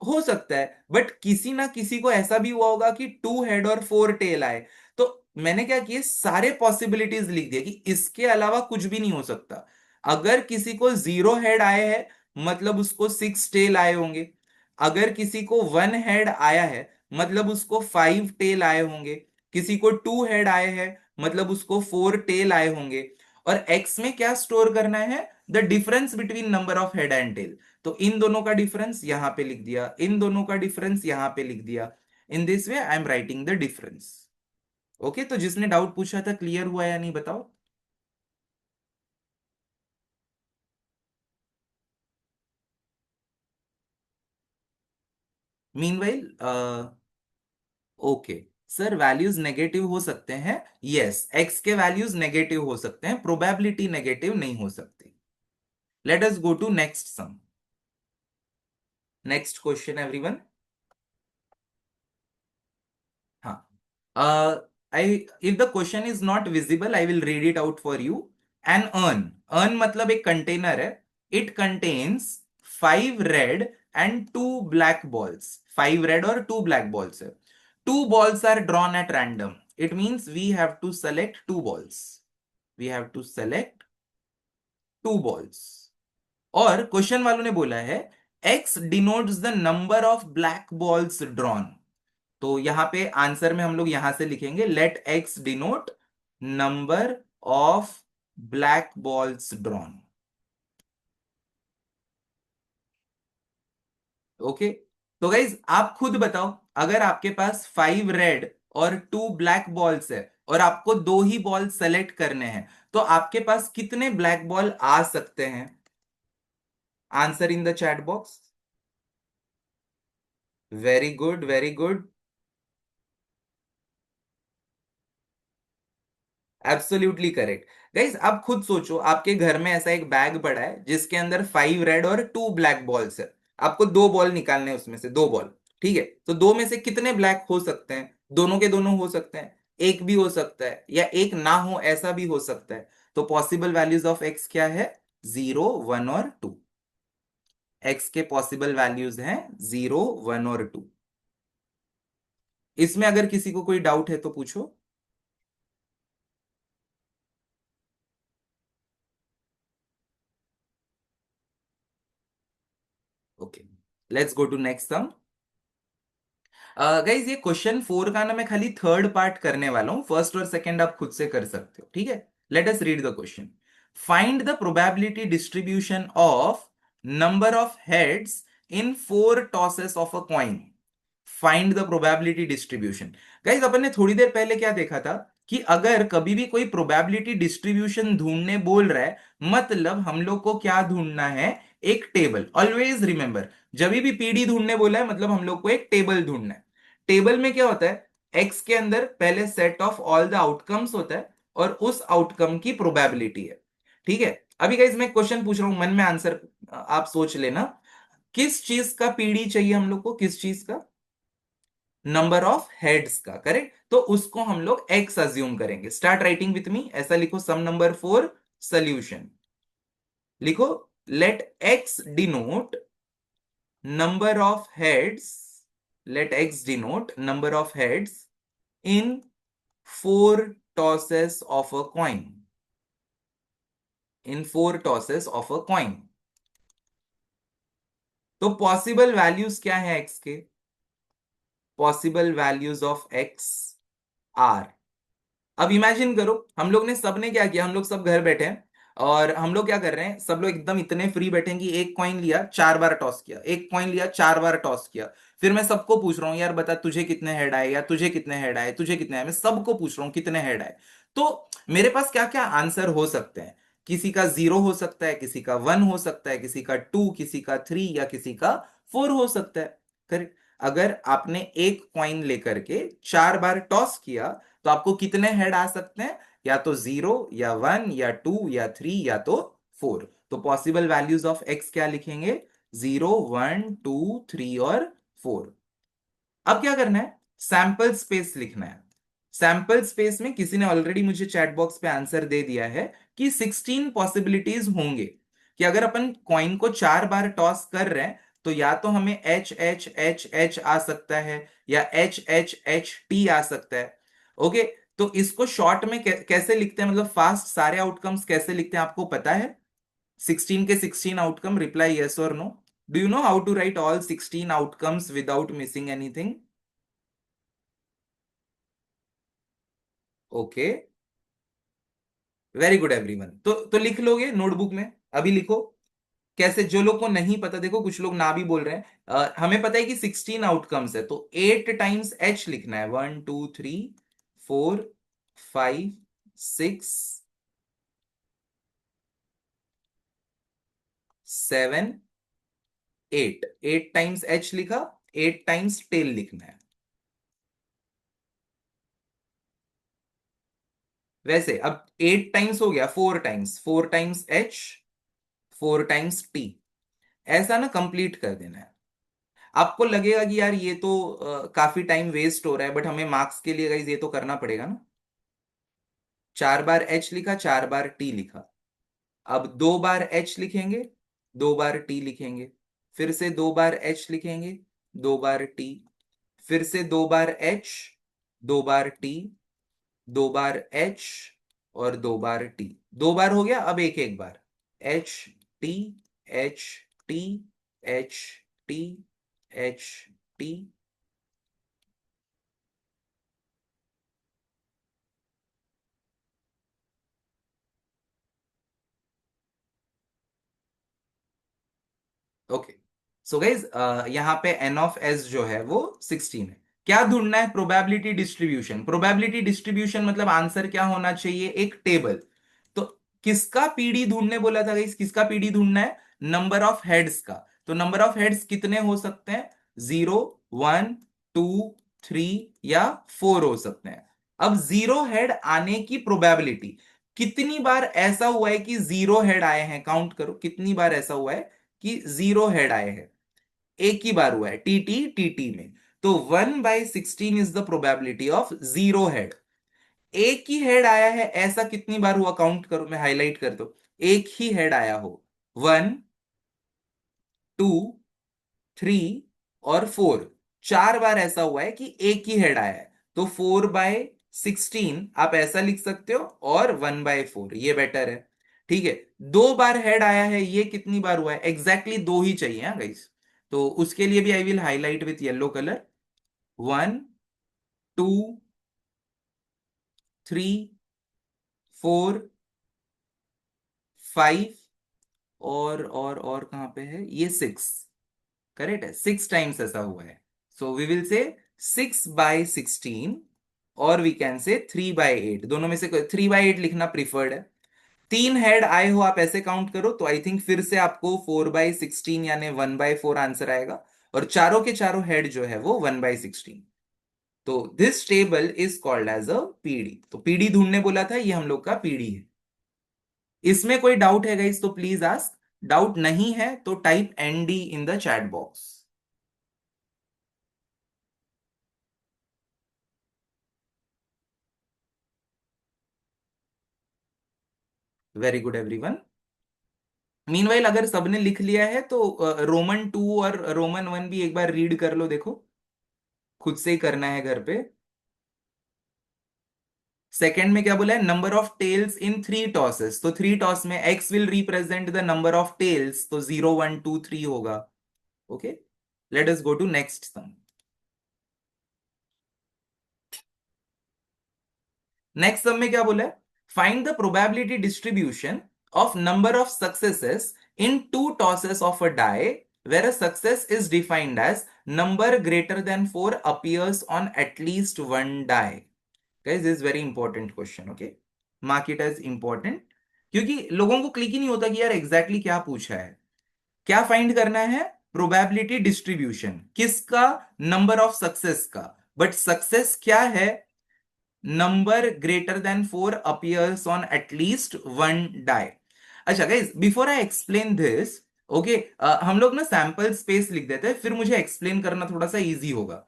हो सकता है, बट किसी ना किसी को ऐसा भी हुआ होगा कि 2 हेड और 4 टेल आए। तो मैंने क्या किया, सारे पॉसिबिलिटीज लिख दिया कि इसके अलावा कुछ भी नहीं हो सकता। अगर किसी को 0 हेड आए हैं, मतलब उसको 6 टेल आए होंगे। अगर किसी को 1 हेड आया है, मतलब उसको 5 टेल आए होंगे। किसी को 2 हेड आए हैं, मतलब उसको 4 टेल आए होंगे। और एक्स में क्या स्टोर करना है? The difference between number of head and tail. तो इन दोनों का डिफरेंस यहां पे लिख दिया, इन दोनों का डिफरेंस यहां पे लिख दिया। इन this way I am writing the difference. Okay, तो जिसने डाउट पूछा था क्लियर हुआ या नहीं बताओ? Meanwhile, okay, sir values negative हो सकते हैं, यस, एक्स के वैल्यूज नेगेटिव हो सकते हैं, प्रोबेबिलिटी नेगेटिव नहीं हो सकती। Let us go to next sum. Next question everyone. हाँ, I if the question is not visible I will read it out for you. An urn, urn मतलब एक कंटेनर है, it contains 5 red and 2 black balls. 5 red और 2 black balls है। 2 balls are drawn at random. It means we have to select 2 balls. We have to select 2 balls. और question वालों ने बोला है x denotes the number of black balls drawn। तो यहां पे आंसर में हम लोग यहां से लिखेंगे let x denote number of black balls drawn. Okay, तो गाइज आप खुद बताओ, अगर आपके पास 5 रेड और 2 ब्लैक बॉल्स है और आपको 2 ही बॉल सेलेक्ट करने हैं, तो आपके पास कितने ब्लैक बॉल आ सकते हैं? Answer in the chat box. Very good, very good. Absolutely correct. Guys आप खुद सोचो, आपके घर में ऐसा एक बैग पड़ा है जिसके अंदर 5 रेड और 2 ब्लैक बॉल्स है। आपको 2 बॉल निकालने हैं, उसमें से 2 बॉल। ठीक है, तो दो में से कितने ब्लैक हो सकते हैं? दोनों के दोनों हो सकते हैं, एक भी हो सकता है, या एक ना हो ऐसा भी हो सकता है। तो पॉसिबल वैल्यूज ऑफ एक्स क्या है? 0, 1 और 2। एक्स के पॉसिबल वैल्यूज हैं 0, 1 और 2। इसमें अगर किसी को कोई डाउट है तो पूछो। Okay, let's go to next sum. Guys ये क्वेश्चन 4 का ना मैं खाली थर्ड पार्ट करने वाला हूं, फर्स्ट और सेकंड आप खुद से कर सकते हो। ठीक है, let us read the question. Find the probability distribution of number of heads in 4 tosses of a coin. Find the probability distribution. Guys अपन ने थोड़ी देर पहले क्या देखा था कि अगर कभी भी कोई प्रोबेबिलिटी डिस्ट्रीब्यूशन ढूंढने बोल रहा है, मतलब हम लोग को क्या ढूंढना है? एक टेबल। ऑलवेज रिमेंबर, जब भी पीडी ढूंढने बोला है मतलब हम लोग को एक टेबल ढूंढना है। टेबल में क्या होता है? एक्स के अंदर पहले set of all the outcomes होता है और उस आउटकम की प्रोबेबिलिटी है। ठीक है, अभी गाइज मैं क्वेश्चन पूछ रहा हूं, मन में आंसर आप सोच लेना। किस चीज का पीडी चाहिए हम लोग को? किस चीज का? नंबर ऑफ हेड्स का, करेक्ट। तो उसको हम लोग एक्स अज्यूम करेंगे। स्टार्ट राइटिंग विथ मी, ऐसा लिखो, सम नंबर 4 सोल्यूशन। लिखो, let x denote number of heads, let x denote number of heads in 4 tosses of a coin, in 4 tosses of a coin। तो possible values क्या है x के? Possible values of x are, अब imagine करो, हम लोग ने सबने क्या किया, हम लोग सब घर बैठे हैं और हम लोग क्या कर रहे हैं, सब लोग एकदम इतने फ्री बैठे हैं कि एक कॉइन लिया, 4 बार टॉस किया, एक कॉइन लिया, 4 बार टॉस किया। फिर मैं सबको पूछ रहा हूँ, यार बता तुझे कितने हेड आए, या तुझे कितने हेड आए, तुझे कितने आए, मैं सबको पूछ रहा हूँ कितने हेड आए। तो मेरे पास क्या क्या आंसर हो सकते हैं? किसी का 0 हो सकता है, किसी का 1 हो सकता है, किसी का 2, किसी का 3, या किसी का 4 हो सकता है। करेक्ट। अगर आपने एक कॉइन लेकर के 4 बार टॉस किया, तो आपको कितने हेड आ सकते हैं? या तो 0, या 1, या 2, या 3, या तो 4। तो पॉसिबल वैल्यूज ऑफ एक्स क्या लिखेंगे? 0, 1, 2, 3 और 4। अब क्या करना है? सैंपल स्पेस लिखना है। सैंपल स्पेस में किसी ने ऑलरेडी मुझे चैट बॉक्स पे आंसर दे दिया है कि 16 पॉसिबिलिटीज होंगे, कि अगर अपन कॉइन को 4 बार टॉस कर रहे हैं तो या तो हमें एच एच एच एच आ सकता है, या एच एच एच टी आ सकता है। ओके, तो इसको शॉर्ट में कैसे लिखते हैं, मतलब फास्ट सारे आउटकम्स कैसे लिखते हैं आपको पता है? 16 के 16 आउटकम, रिप्लाई यस और no. Do you know how to write all 16 outcomes without missing anything? Okay, very good everyone. तो लिख लोगे नोटबुक में? अभी लिखो। कैसे, जो लोग को नहीं पता, देखो कुछ लोग ना भी बोल रहे हैं। हमें पता है कि 16 आउटकम्स है, तो 8 टाइम्स एच लिखना है। 1, 2, 3, 4, 5, 6, 7, 8, 8 टाइम्स एच लिखा, 8 टाइम्स टेल लिखना है। वैसे अब 8 टाइम्स हो गया, 4 times, 4 times H, 4 times T, ऐसा ना कंप्लीट कर देना है। आपको लगेगा कि यार ये तो काफी टाइम वेस्ट हो रहा है, बट हमें मार्क्स के लिए गाइस ये तो करना पड़ेगा ना। 4 बार H लिखा, 4 बार T लिखा। अब 2 बार H लिखेंगे, 2 बार T लिखेंगे, फिर से 2 बार H लिखेंगे, 2 बार T, फिर से 2 बार H, 2 बार T, 2 बार H और 2 बार T। 2 बार हो गया, अब एक एक बार H, T, H, T, H, T, H, T। Okay, so guys यहाँ पे N(S) जो है वो 16 है। क्या ढूंढना है? Probability distribution. प्रोबेबिलिटी डिस्ट्रीब्यूशन मतलब आंसर क्या होना चाहिए? एक टेबल। तो किसका पीडी ढूंढने बोला था गाइज? किसका पीडी ढूंढना है? नंबर ऑफ हेड्स का। तो नंबर ऑफ हेड्स कितने हो सकते हैं? 0, 1, 2, 3 या 4 हो सकते हैं। अब जीरो हेड आने की प्रोबेबिलिटी, कितनी बार ऐसा हुआ है कि जीरो हेड आए हैं? काउंट करो कितनी बार ऐसा हुआ है कि जीरो हेड आए हैं। एक ही बार हुआ है, टीटी में। तो 1/16 is the probability of zero head. एक ही हेड आया है ऐसा कितनी बार हुआ? काउंट करो, मैं हाईलाइट कर दो। एक ही हेड आया हो, 1, 2, 3 और 4, 4 बार ऐसा हुआ है कि एक ही हेड आया है। तो 4/16 आप ऐसा लिख सकते हो, और 1/4 ये बेटर है। ठीक है, 2 बार हेड आया है, ये कितनी बार हुआ है? एग्जैक्टली दो ही चाहिए हाँ गाइस। तो उसके लिए भी I will highlight with yellow colour. 1, 2, 3, 4, 5 और कहां पे है ये? 6। करेक्ट है, 6 टाइम्स ऐसा हुआ है। सो वी विल से 6/16, और वी कैन से 3/8। दोनों में से 3/8 लिखना प्रिफर्ड है। 3 हेड आए हो आप ऐसे काउंट करो, तो आई थिंक फिर से आपको 4/16 यानी 1/4 आंसर आएगा। और चारों के चारों हेड जो है वो 1/16। तो this table is called as a PD. तो पीडी ढूंढने बोला था, ये हम लोग का पीडी है। इसमें कोई डाउट है गाइस तो प्लीज आस्क। डाउट नहीं है तो type ND in the chat box. Very good everyone. Meanwhile अगर सबने लिख लिया है तो रोमन 2 और रोमन 1 भी एक बार रीड कर लो, देखो। खुद से ही करना है घर पे। सेकंड में क्या बोला है? Number of tails in 3 tosses. तो 3 टॉस में X will represent the number of tails, तो 0, 1, 2, 3 होगा। Okay, let us go to next sum. Next sum में क्या बोला है? Find the probability distribution of number of successes in 2 tosses of a die where a success is defined as number greater than 4 appears on at least one die. Guys, this is very important question, okay? Mark it as important, क्योंकि लोगों को click ही नहीं होता कि यार exactly क्या पूछा है। क्या फाइंड करना है? प्रोबेबिलिटी डिस्ट्रीब्यूशन किसका? नंबर ऑफ सक्सेस का। बट सक्सेस क्या है? Number greater than 4 appears on at least one die. अच्छा guys, before I explain this, okay, हम लोग ना सैंपल स्पेस लिख देते हैं, फिर मुझे एक्सप्लेन करना थोड़ा सा इजी होगा।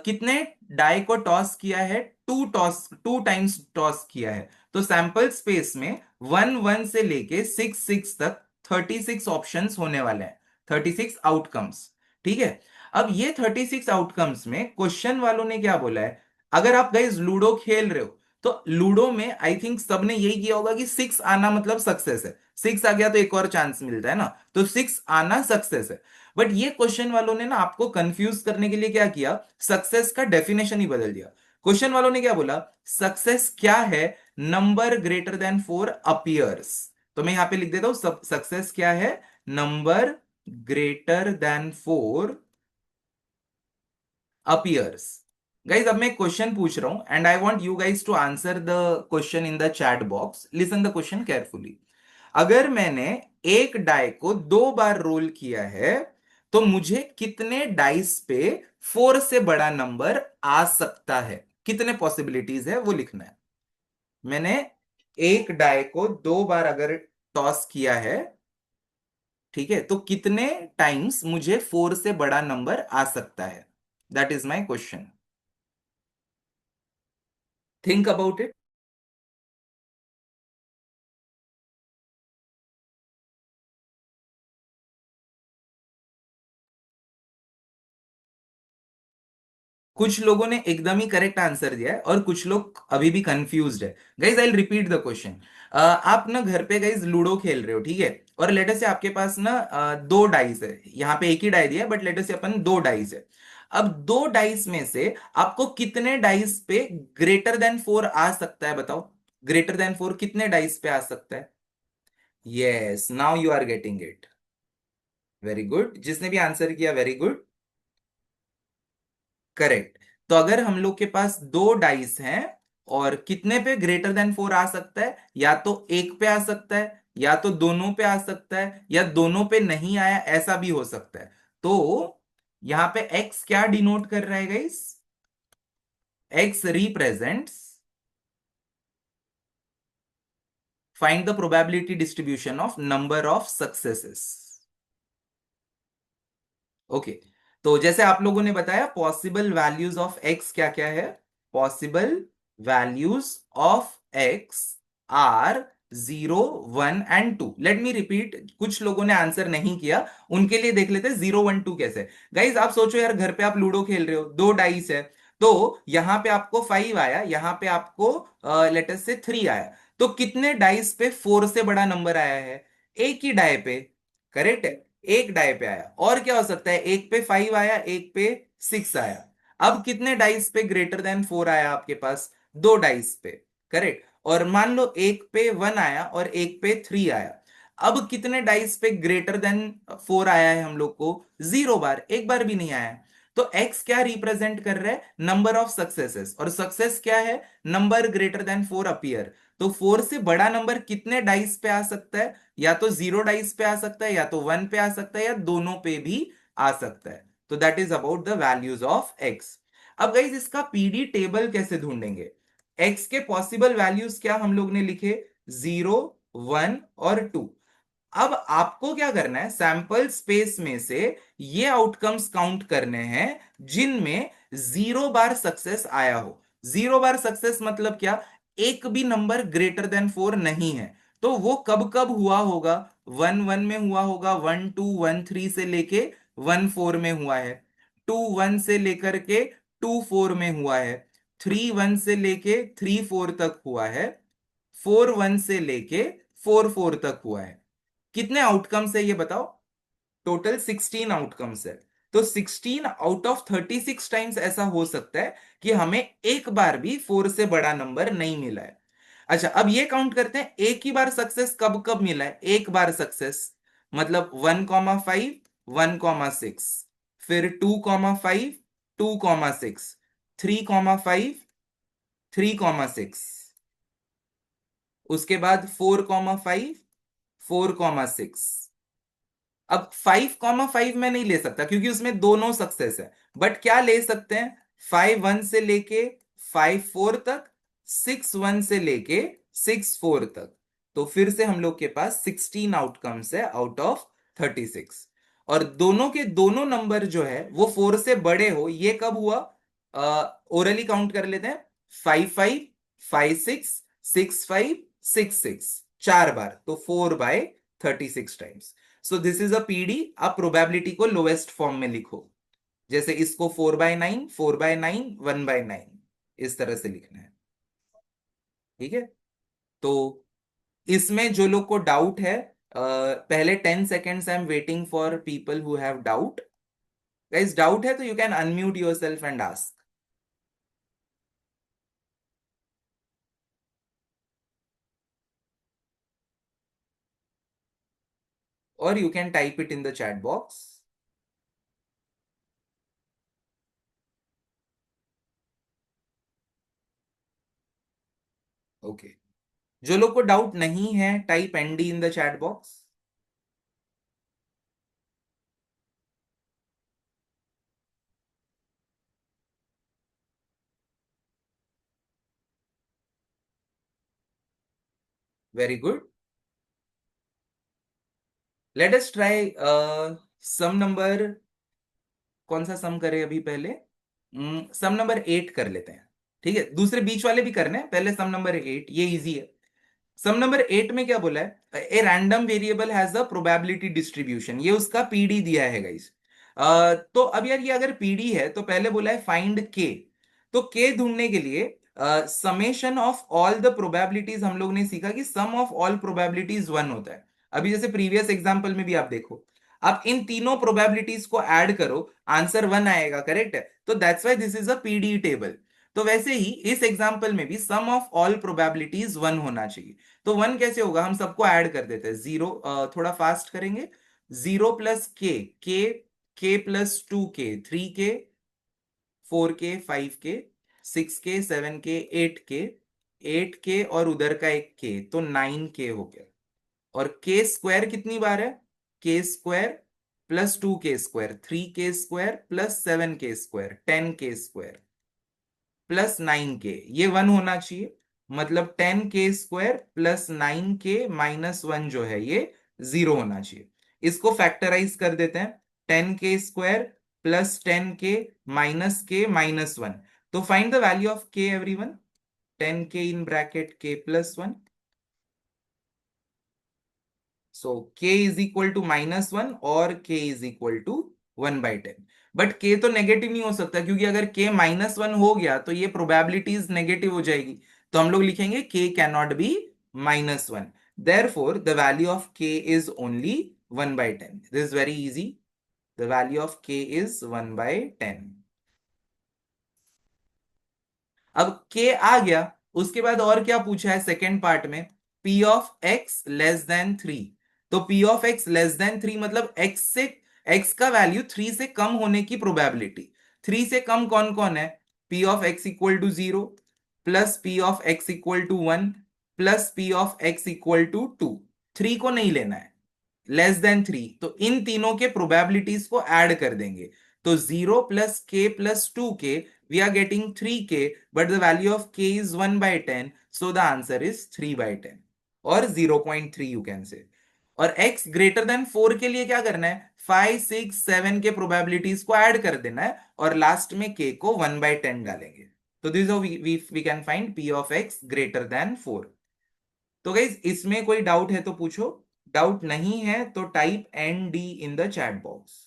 कितने डाई को टॉस किया है? 2 टाइम्स टॉस किया है। तो सैंपल स्पेस में 1, 1 से लेके 6, 6 तक 36 ऑप्शंस होने वाले हैं, 36 आउटकम्स। ठीक है, अब ये 36 आउटकम्स में क्वेश्चन वालों ने क्या बोला है? अगर आप गाइज लूडो खेल रहे हो, तो लूडो में आई थिंक सबने यही किया होगा कि 6 आना मतलब सक्सेस है। 6 आ गया तो एक और चांस मिलता है ना, तो 6 आना सक्सेस है। बट ये क्वेश्चन वालों ने ना आपको कंफ्यूज करने के लिए क्या किया? सक्सेस का डेफिनेशन ही बदल दिया। क्वेश्चन वालों ने क्या बोला? सक्सेस क्या है? Number greater than 4 appears. तो मैं यहां पे लिख देता हूं, सक्सेस क्या है? Number greater than 4 appears. Guys, अब मैं क्वेश्चन पूछ रहा हूं and I want you guys to answer the question in the chat box. Listen the question carefully. अगर मैंने एक डाई को 2 बार रोल किया है, तो मुझे कितने डाइस पे 4 से बड़ा नंबर आ सकता है? कितने पॉसिबिलिटीज है वो लिखना है। मैंने एक डाई को 2 बार अगर टॉस किया है, ठीक है, तो कितने टाइम्स मुझे 4 से बड़ा नंबर आ सकता है? That is my question. Think about it. कुछ लोगों ने एकदम ही करेक्ट आंसर दिया है और कुछ लोग अभी भी कंफ्यूज्ड है। Guys I repeat the question. आप ना घर पे गाइज लूडो खेल रहे हो, ठीक है, और लेटर से आपके पास ना दो डाइस है। यहाँ पे एक ही डाई दिया है, बट लेटर से अपन दो डाइस है। अब दो डाइस में से आपको कितने डाइस पे ग्रेटर देन 4 आ सकता है, बताओ। ग्रेटर देन 4 कितने डाइस पे आ सकता है? Yes, now you are getting it. Very good, जिसने भी आंसर किया वेरी गुड। करेक्ट। तो अगर हम लोग के पास दो डाइस हैं और कितने पे ग्रेटर देन 4 आ सकता है, या तो एक पे आ सकता है, या तो दोनों पे आ सकता है, या दोनों पे नहीं आया, ऐसा भी हो सकता है। तो यहां पे एक्स क्या डिनोट कर रहा है guys? X represents, find the probability distribution of number of successes. Okay. तो जैसे आप लोगों ने बताया, पॉसिबल वैल्यूज ऑफ एक्स क्या क्या है? Possible values of x are 0, 1 and 2। Let me repeat, कुछ लोगों ने आंसर नहीं किया, उनके लिए देख लेते हैं 0, 1, 2 कैसे। गाइज आप सोचो यार, घर पे आप लूडो खेल रहे हो, दो डाइस है, तो यहां पे आपको 5 आया, यहां पे आपको लेटर से 3 आया। तो कितने डाइस पे 4 से बड़ा नंबर आया है? एक ही डाई पे। करेक्ट है, एक डाई पे आया। और क्या हो सकता है? एक पे 5 आया, एक पे 6 आया। अब कितने डाइस पे ग्रेटर देन 4 आया आपके पास? दो डाइस पे। करेक्ट। और मान लो एक पे 1 आया और एक पे 3 आया। अब कितने डाइस पे ग्रेटर देन 4 आया है हम लोग को? 0 बार, एक बार भी नहीं आया। तो एक्स क्या रिप्रेजेंट कर रहा है? Number of successes. और सक्सेस क्या है? Number greater than 4 appear. तो 4 से बड़ा नंबर कितने डाइस पे आ सकता है? या तो 0 डाइस पे आ सकता है, या तो 1 पे आ सकता है, या दोनों पे भी आ सकता है। तो that is about the values of x. अब गाइज इसका पीडी टेबल कैसे ढूंढेंगे? एक्स के पॉसिबल वैल्यूज क्या हम लोग ने लिखे? 0, 1 और 2। अब आपको क्या करना है? सैंपल स्पेस में से ये आउटकम्स काउंट करने हैं जिनमें 0 बार सक्सेस आया हो। 0 बार सक्सेस मतलब क्या? एक भी नंबर ग्रेटर देन 4 नहीं है। तो वो कब कब हुआ होगा? 1, 1 में हुआ होगा, 1, 2, 1, 3 से लेके 1, 4 में हुआ है। 2, 1 से लेकर के 2, 4 में हुआ है। 3, 1 से लेके 3, 4 तक हुआ है। 4, 1 से लेके 4, 4 तक हुआ है। कितने आउटकम्स है ये बताओ? टोटल 16 आउटकम्स है। तो 16 आउट ऑफ 36 टाइम्स ऐसा हो सकता है कि हमें एक बार भी 4 से बड़ा नंबर नहीं मिला है। अच्छा, अब ये काउंट करते हैं एक ही बार सक्सेस कब कब मिला है। एक बार सक्सेस मतलब 1, 5, 1, 6, फिर 2, 5, 2, 6, 3, 5, 3, 6, उसके बाद 4, 5, 4, 6। अब 5, 5 में नहीं ले सकता क्योंकि उसमें दोनों सक्सेस है। बट क्या ले सकते हैं? 5, 1 से लेके 5, 4 तक, 6, 1 से लेके 6, 4 तक। तो फिर से हम लोग के पास 16 आउटकम्स है आउट ऑफ 36। और दोनों के दोनों नंबर जो है वो 4 से बड़े हो, ये कब हुआ? ओरली काउंट कर लेते हैं। 5, 5, 5, 6, 6, 5, 6, 6, 4 बार, तो 4/36 times. So this is a PD. आप प्रोबेबिलिटी को लोएस्ट फॉर्म में लिखो, जैसे इसको 4/9, 4/9, 1/9, इस तरह से लिखना है। ठीक है। तो इसमें जो लोग को डाउट है, पहले 10 seconds I am waiting for people who have doubt. Guys doubt है तो you can unmute yourself and ask, और you can type it in the chat box. Okay. जो लोग को डाउट नहीं है, type ND in the chat box. Very good. Let us try sum number. कौन सा सम करें अभी पहले? सम नंबर 8 कर लेते हैं. ठीक है, दूसरे बीच वाले भी करने हैं, पहले सम नंबर 8, ये इजी है. सम नंबर 8 में क्या बोला है? A random variable has a probability distribution. ये उसका पीडी दिया है गाइस. तो अब यार ये अगर पीडी है तो पहले बोला है फाइंड के. तो के ढूंढने के लिए summation of all the probabilities, हम लोग ने सीखा कि सम ऑफ ऑल प्रोबेबिलिटीज 1 होता है. अभी जैसे प्रीवियस एग्जांपल में भी आप देखो, आप इन तीनों प्रोबेबिलिटीज को ऐड करो, आंसर 1 आएगा. करेक्ट है? तो that's why this is a PD table. तो वैसे ही इस एग्जांपल में भी सम ऑफ ऑल प्रोबेबिलिटीज 1 होना चाहिए. तो 1 कैसे होगा? हम सबको ऐड कर देते हैं. जीरो, थोड़ा फास्ट करेंगे. 0 प्लस के प्लस 2 के, 3 के, 4 के, 5 के, 6 के, 7 के, 8 के, 8 के और उधर का एक के, तो 9 के हो गया. और के स्क्वायर कितनी बार है? के स्क्वायर प्लस 2 के स्क्वायर, 3 के स्क्वायर प्लस 7 के स्क्वायर, 10 के स्क्वायर प्लस 9 के, ये 1 होना चाहिए. मतलब 10 के स्क्वायर प्लस 9 के माइनस 1 जो है ये 0 होना चाहिए. इसको फैक्टराइज कर देते हैं. 10 के स्क्वायर प्लस 10 के माइनस के माइनस 1. तो find the value of K everyone. 10 K in bracket K plus 1. So k is equal to -1 और k is equal to 1/10. But k तो नेगेटिव नहीं हो सकता, क्योंकि अगर k -1 हो गया तो ये प्रोबेबिलिटीज नेगेटिव हो जाएगी. तो हम लोग लिखेंगे k can not be -1. Therefore the value of k is only 1/10. This is very easy. The value of k is 1/10. अब के आ गया. उसके बाद और क्या पूछा है सेकेंड पार्ट में? P of x less than 3. तो P of x less than 3 मतलब एक्स का वैल्यू 3 से कम होने की प्रोबेबिलिटी. 3 से कम कौन कौन है? P of x equal to 0, plus P of x equal to 1, plus P of x equal to 2. 3 को नहीं लेना है. लेस देन 3, तो इन तीनों के प्रोबेबिलिटीज को ऐड कर देंगे. तो 0 प्लस के, we are getting 3k, but the value of k is 1/10, so the answer is 3/10 or 0.3 you can say. और x ग्रेटर देन 4 के लिए क्या करना है? 5, 6, 7 के प्रोबेबिलिटीज को ऐड कर देना है और लास्ट में k को 1/10 डालेंगे. तो this how we can find p of x greater than 4. तो गाइज इसमें कोई डाउट है तो पूछो. डाउट नहीं है तो type N D in the chat box.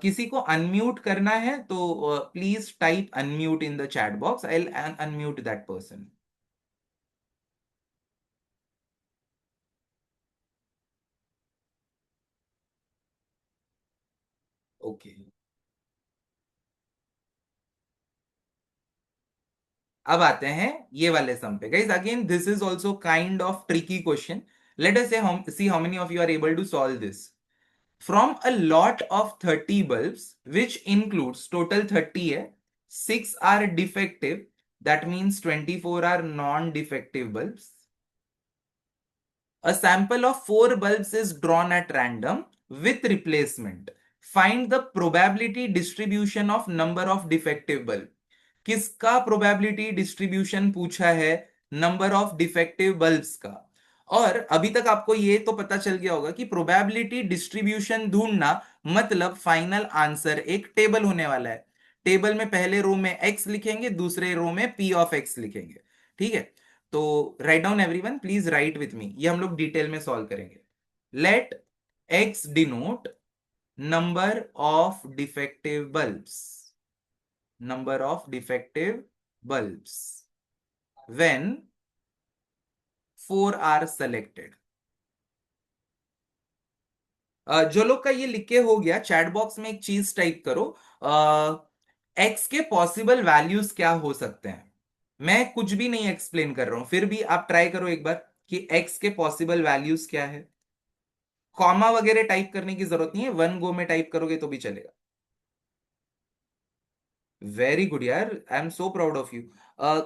किसी को अनम्यूट करना है तो please type unmute in the chat box. I will unmute that person. Okay. अब आते हैं ये वाले सम पे. Guys again this is also kind of tricky question. Let us see how many of you are able to solve this. From a lot of 30 bulbs, which includes total 30 है, 6 are defective, that means 24 are non-defective bulbs. A sample of 4 bulbs is drawn at random with replacement. Find the probability distribution of number of defective bulb. किसका probability distribution पूछा है? Number of defective bulbs का. और अभी तक आपको ये तो पता चल गया होगा कि प्रोबेबिलिटी डिस्ट्रीब्यूशन ढूंढना मतलब फाइनल आंसर एक टेबल होने वाला है. टेबल में पहले रो में x लिखेंगे, दूसरे रो में p ऑफ x लिखेंगे. ठीक है? तो right down everyone, please right with me. ये हम लोग डिटेल में सॉल्व करेंगे. Let x denote number of defective bulbs. Number of defective bulbs when 4 are selected. जो लोग का ये लिख के हो गया, चैट बॉक्स में एक चीज टाइप करो. एक्स के पॉसिबल वैल्यूज क्या हो सकते हैं. मैं कुछ भी नहीं एक्सप्लेन कर रहा हूं, फिर भी आप ट्राई करो एक बार कि एक्स के पॉसिबल वैल्यूज क्या है. कॉमा वगैरह टाइप करने की जरूरत नहीं है, वन गो में टाइप करोगे तो भी चलेगा. वेरी गुड यार, I am so proud of you.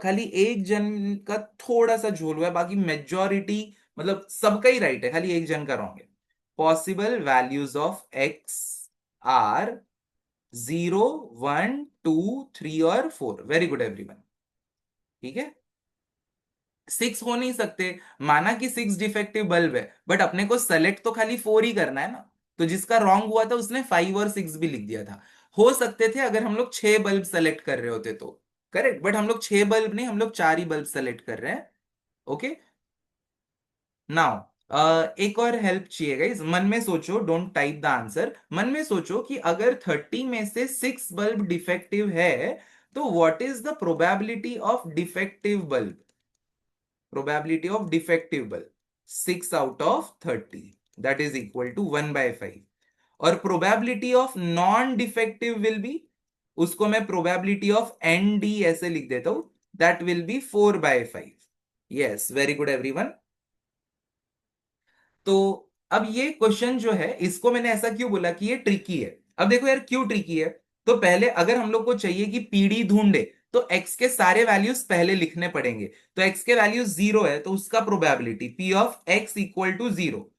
खाली एक जन का थोड़ा सा झोल हुआ है, बाकी मेजॉरिटी मतलब सबका ही राइट है, खाली एक जन का रॉन्ग है. Possible values of x are 0, 1, 2, 3 और 4। Very good everyone. ठीक है, 6 हो नहीं सकते। माना कि 6 डिफेक्टिव बल्ब है, बट अपने को सेलेक्ट तो खाली 4 ही करना है ना। तो जिसका रॉन्ग हुआ था उसने 5 और 6 भी लिख दिया था। हो सकते थे अगर हम लोग 6 बल्ब सेलेक्ट कर रहे होते तो। करेक्ट, बट हम लोग 6 बल्ब नहीं, हम लोग 4 ही बल्ब सेलेक्ट कर रहे हैं। ओके, नाउ एक और हेल्प चाहिए गाइस। मन में सोचो, डोंट टाइप द आंसर। मन में सोचो कि अगर 30 में से 6 बल्ब डिफेक्टिव है, तो what is the probability of defective bulb? Probability of defective bulb 6 out of 30, that is equal to 1 by 5। और probability of non defective will be, उसको मैं probability of ND ऐसे लिख देता हूं, that will be 4 by 5। yes, very good everyone। तो अब ये क्वेश्चन जो है, इसको मैंने ऐसा क्यों बोला कि ये ट्रिकी है। अब देखो यार क्यों ट्रिकी है। तो पहले अगर हम लोग को चाहिए कि पीडी ढूंढे, तो एक्स के सारे वैल्यूज पहले लिखने पड़ेंगे। तो एक्स के वैल्यूज 0 है, तो उसका probability p of x equal to 0।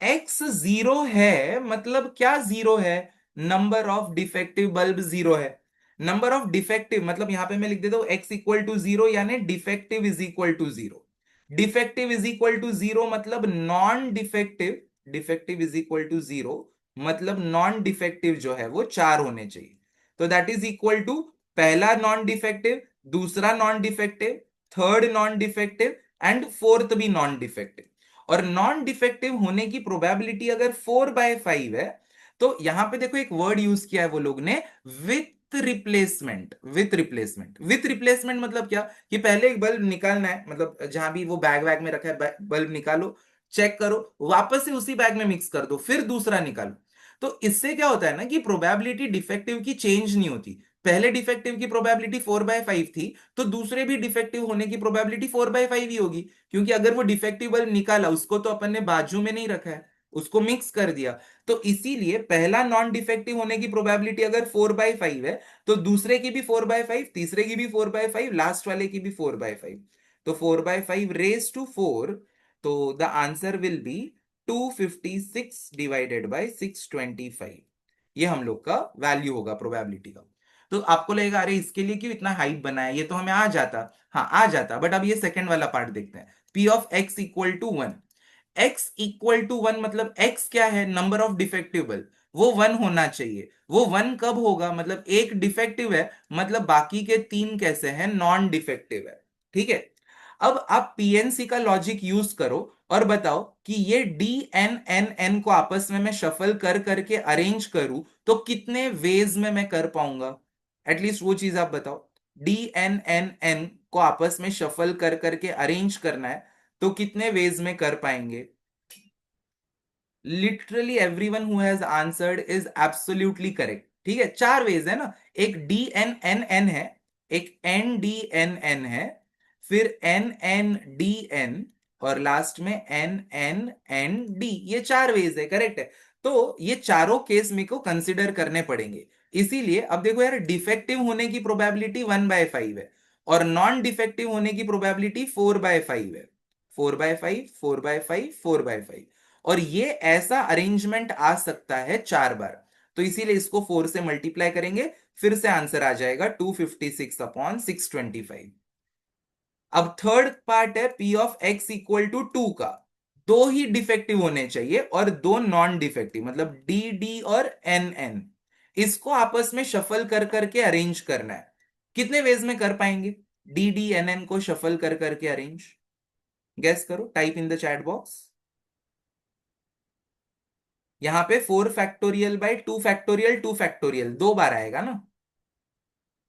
एक्स 0 है मतलब क्या 0 है? नंबर ऑफ डिफेक्टिव बल्ब 0 है। नंबर ऑफ डिफेक्टिव मतलब यहां पे मैं लिख देता हूं एक्स इक्वल टू 0, यानी defective is equal to 0। Defective is equal to 0 मतलब non defective, defective is equal to 0 मतलब नॉन डिफेक्टिव जो है वो 4 होने चाहिए। तो दैट इज इक्वल टू पहला नॉन डिफेक्टिव, दूसरा non defective, third non defective and fourth भी नॉन डिफेक्टिव। और नॉन डिफेक्टिव होने की प्रोबेबिलिटी अगर 4/5 है, तो यहां पे देखो एक वर्ड यूज किया है वो लोग ने, with replacement. With replacement, with replacement मतलब क्या? कि पहले एक बल्ब निकालना है, मतलब जहां भी वो बैग वैग में रखा है बल्ब निकालो, चेक करो, वापस से उसी बैग में मिक्स कर दो, फिर दूसरा निकालो। तो इससे क्या होता है ना कि प्रोबेबिलिटी डिफेक्टिव की चेंज नहीं होती। पहले डिफेक्टिव की प्रोबेबिलिटी 4/5 थी, तो दूसरे भी डिफेक्टिव होने की प्रोबेबिलिटी 4/5 ही होगी। क्योंकि अगर वो डिफेक्टिव बल्ब निकाला, उसको तो अपन ने बाजू में नहीं रखा है, उसको मिक्स कर दिया। तो इसीलिए पहला नॉन डिफेक्टिव होने की प्रोबेबिलिटी अगर 4/5 है, तो दूसरे की भी 4/5, तीसरे की भी 4/5, लास्ट वाले की भी 4/5। तो 4/5 raised to 4, तो the answer will be 256 divided by 625। ये हम लोग का वैल्यू होगा प्रोबेबिलिटी का। तो आपको लगेगा अरे इसके लिए क्यों इतना हाइप बनाया, ये तो हमें आ जाता। हाँ आ जाता, बट अब ये सेकंड वाला पार्ट देखते हैं। P of x equal to 1। X equal to 1 मतलब एक्स क्या है? नंबर ऑफ डिफेक्टिव बल्ब, वो 1 होना चाहिए। वो 1 कब होगा? मतलब एक डिफेक्टिव है, मतलब बाकी के 3 कैसे हैं? नॉन डिफेक्टिव है। ठीक है, अब आप पीएनसी का लॉजिक यूज करो और बताओ कि ये डी एन एन एन को आपस में मैं शफल कर करके अरेंज करूं, तो कितने वेज में मैं कर पाऊंगा? एटलीस्ट वो चीज आप बताओ। डी एन एन एन को आपस में शफल कर करके अरेंज करना है, तो कितने वेज में कर पाएंगे? Literally everyone who has answered is absolutely correct. ठीक है, 4 वेज है ना। एक डी एन एन एन है, एक एन डी एन एन है, फिर एन एन डी एन, और लास्ट में एन एन एन डी। ये 4 वेज है, करेक्ट है। तो ये चारों केस मेरे को कंसिडर करने पड़ेंगे। इसीलिए अब देखो यार, डिफेक्टिव होने की प्रोबेबिलिटी 1/5 है, और नॉन डिफेक्टिव होने की प्रोबेबिलिटी 4/5 है। 4/5, 4/5, 4/5। और ये ऐसा अरेंजमेंट आ सकता है 4 बार। तो इसीलिए इसको 4 से मल्टीप्लाई करेंगे, फिर से आंसर आ जाएगा 256/625। अब थर्ड पार्ट है P of x equal to 2 का। दो ही डिफेक्टिव होने चाहिए और दो नॉन डिफेक्टिव, मतलब डी डी और एन एन। इसको आपस में शफल कर करके अरेंज करना है। कितने वेज में कर पाएंगे डी डी एन एन को शफल कर करके अरेंज? गेस करो, type in the chat box. यहां पे 4 फैक्टोरियल बाई 2 फैक्टोरियल 2 बार आएगा ना।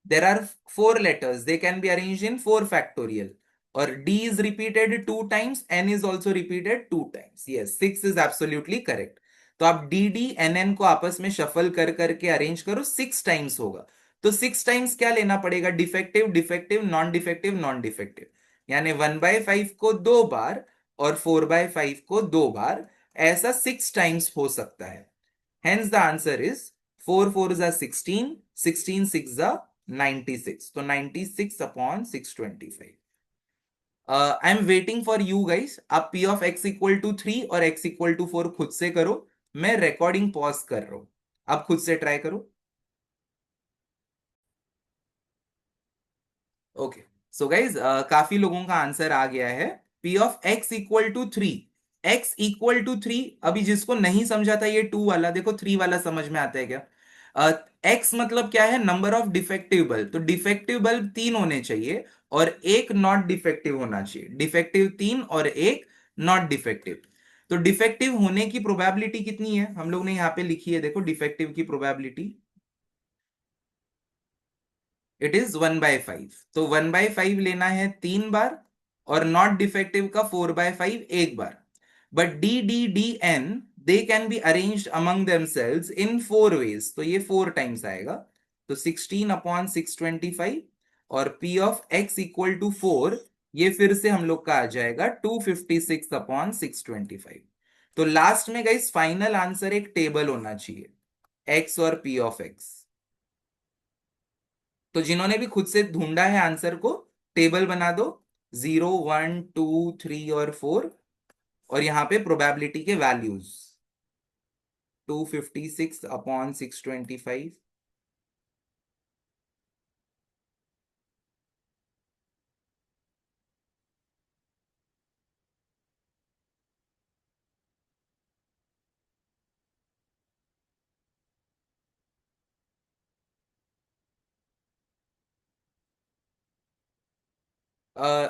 There are 4 letters, they can be arranged in 4 factorial। और d is repeated 2 times, n is also repeated 2 times। yes, 6 is absolutely correct। तो आप D D N N को आपस में शफल कर करके अरेंज करो, 6 times होगा। तो 6 times क्या लेना पड़ेगा? Defective defective non defective non defective, यानी 1/5 को 2 बार और 4/5 को 2 बार, ऐसा 6 times हो सकता है। Hence the answer is 4 4s are 16, 16 6s are 96। तो 96/625। I am waiting for you guys. आप p of x equal to 3 और x इक्वल टू 4 खुद से करो। मैं रिकॉर्डिंग पॉज कर रहा हूं, आप खुद से ट्राई करो। ओके, सो गाइज काफी लोगों का आंसर आ गया है। P of x equal to three, x equal to three. अभी जिसको नहीं समझा था ये टू वाला, देखो थ्री वाला समझ में आता है क्या? एक्स मतलब क्या है? Number of defective bulb. तो डिफेक्टिव बल्ब तीन होने चाहिए और एक नॉट डिफेक्टिव होना चाहिए। डिफेक्टिव तीन और एक नॉट डिफेक्टिव। तो डिफेक्टिव होने की प्रोबेबिलिटी कितनी है? हम लोग ने यहाँ पे लिखी है, देखो डिफेक्टिव की प्रोबेबिलिटी, इट इज 1/5। तो 1/5 लेना है तीन बार और नॉट डिफेक्टिव का 4/5 एक बार। But D D D N, they can be arranged among themselves in four ways. तो ये फोर टाइम्स आएगा। तो 16/625 और P of x equal to four, ये फिर से हम लोग का आ जाएगा 256/625। तो लास्ट में गाइस फाइनल आंसर एक टेबल होना चाहिए, एक्स और पी ऑफ एक्स। तो जिन्होंने भी खुद से ढूंढा है आंसर को, टेबल बना दो, 0, 1, 2, 3 और 4, और यहां पे प्रोबेबिलिटी के वैल्यूज, 256/625।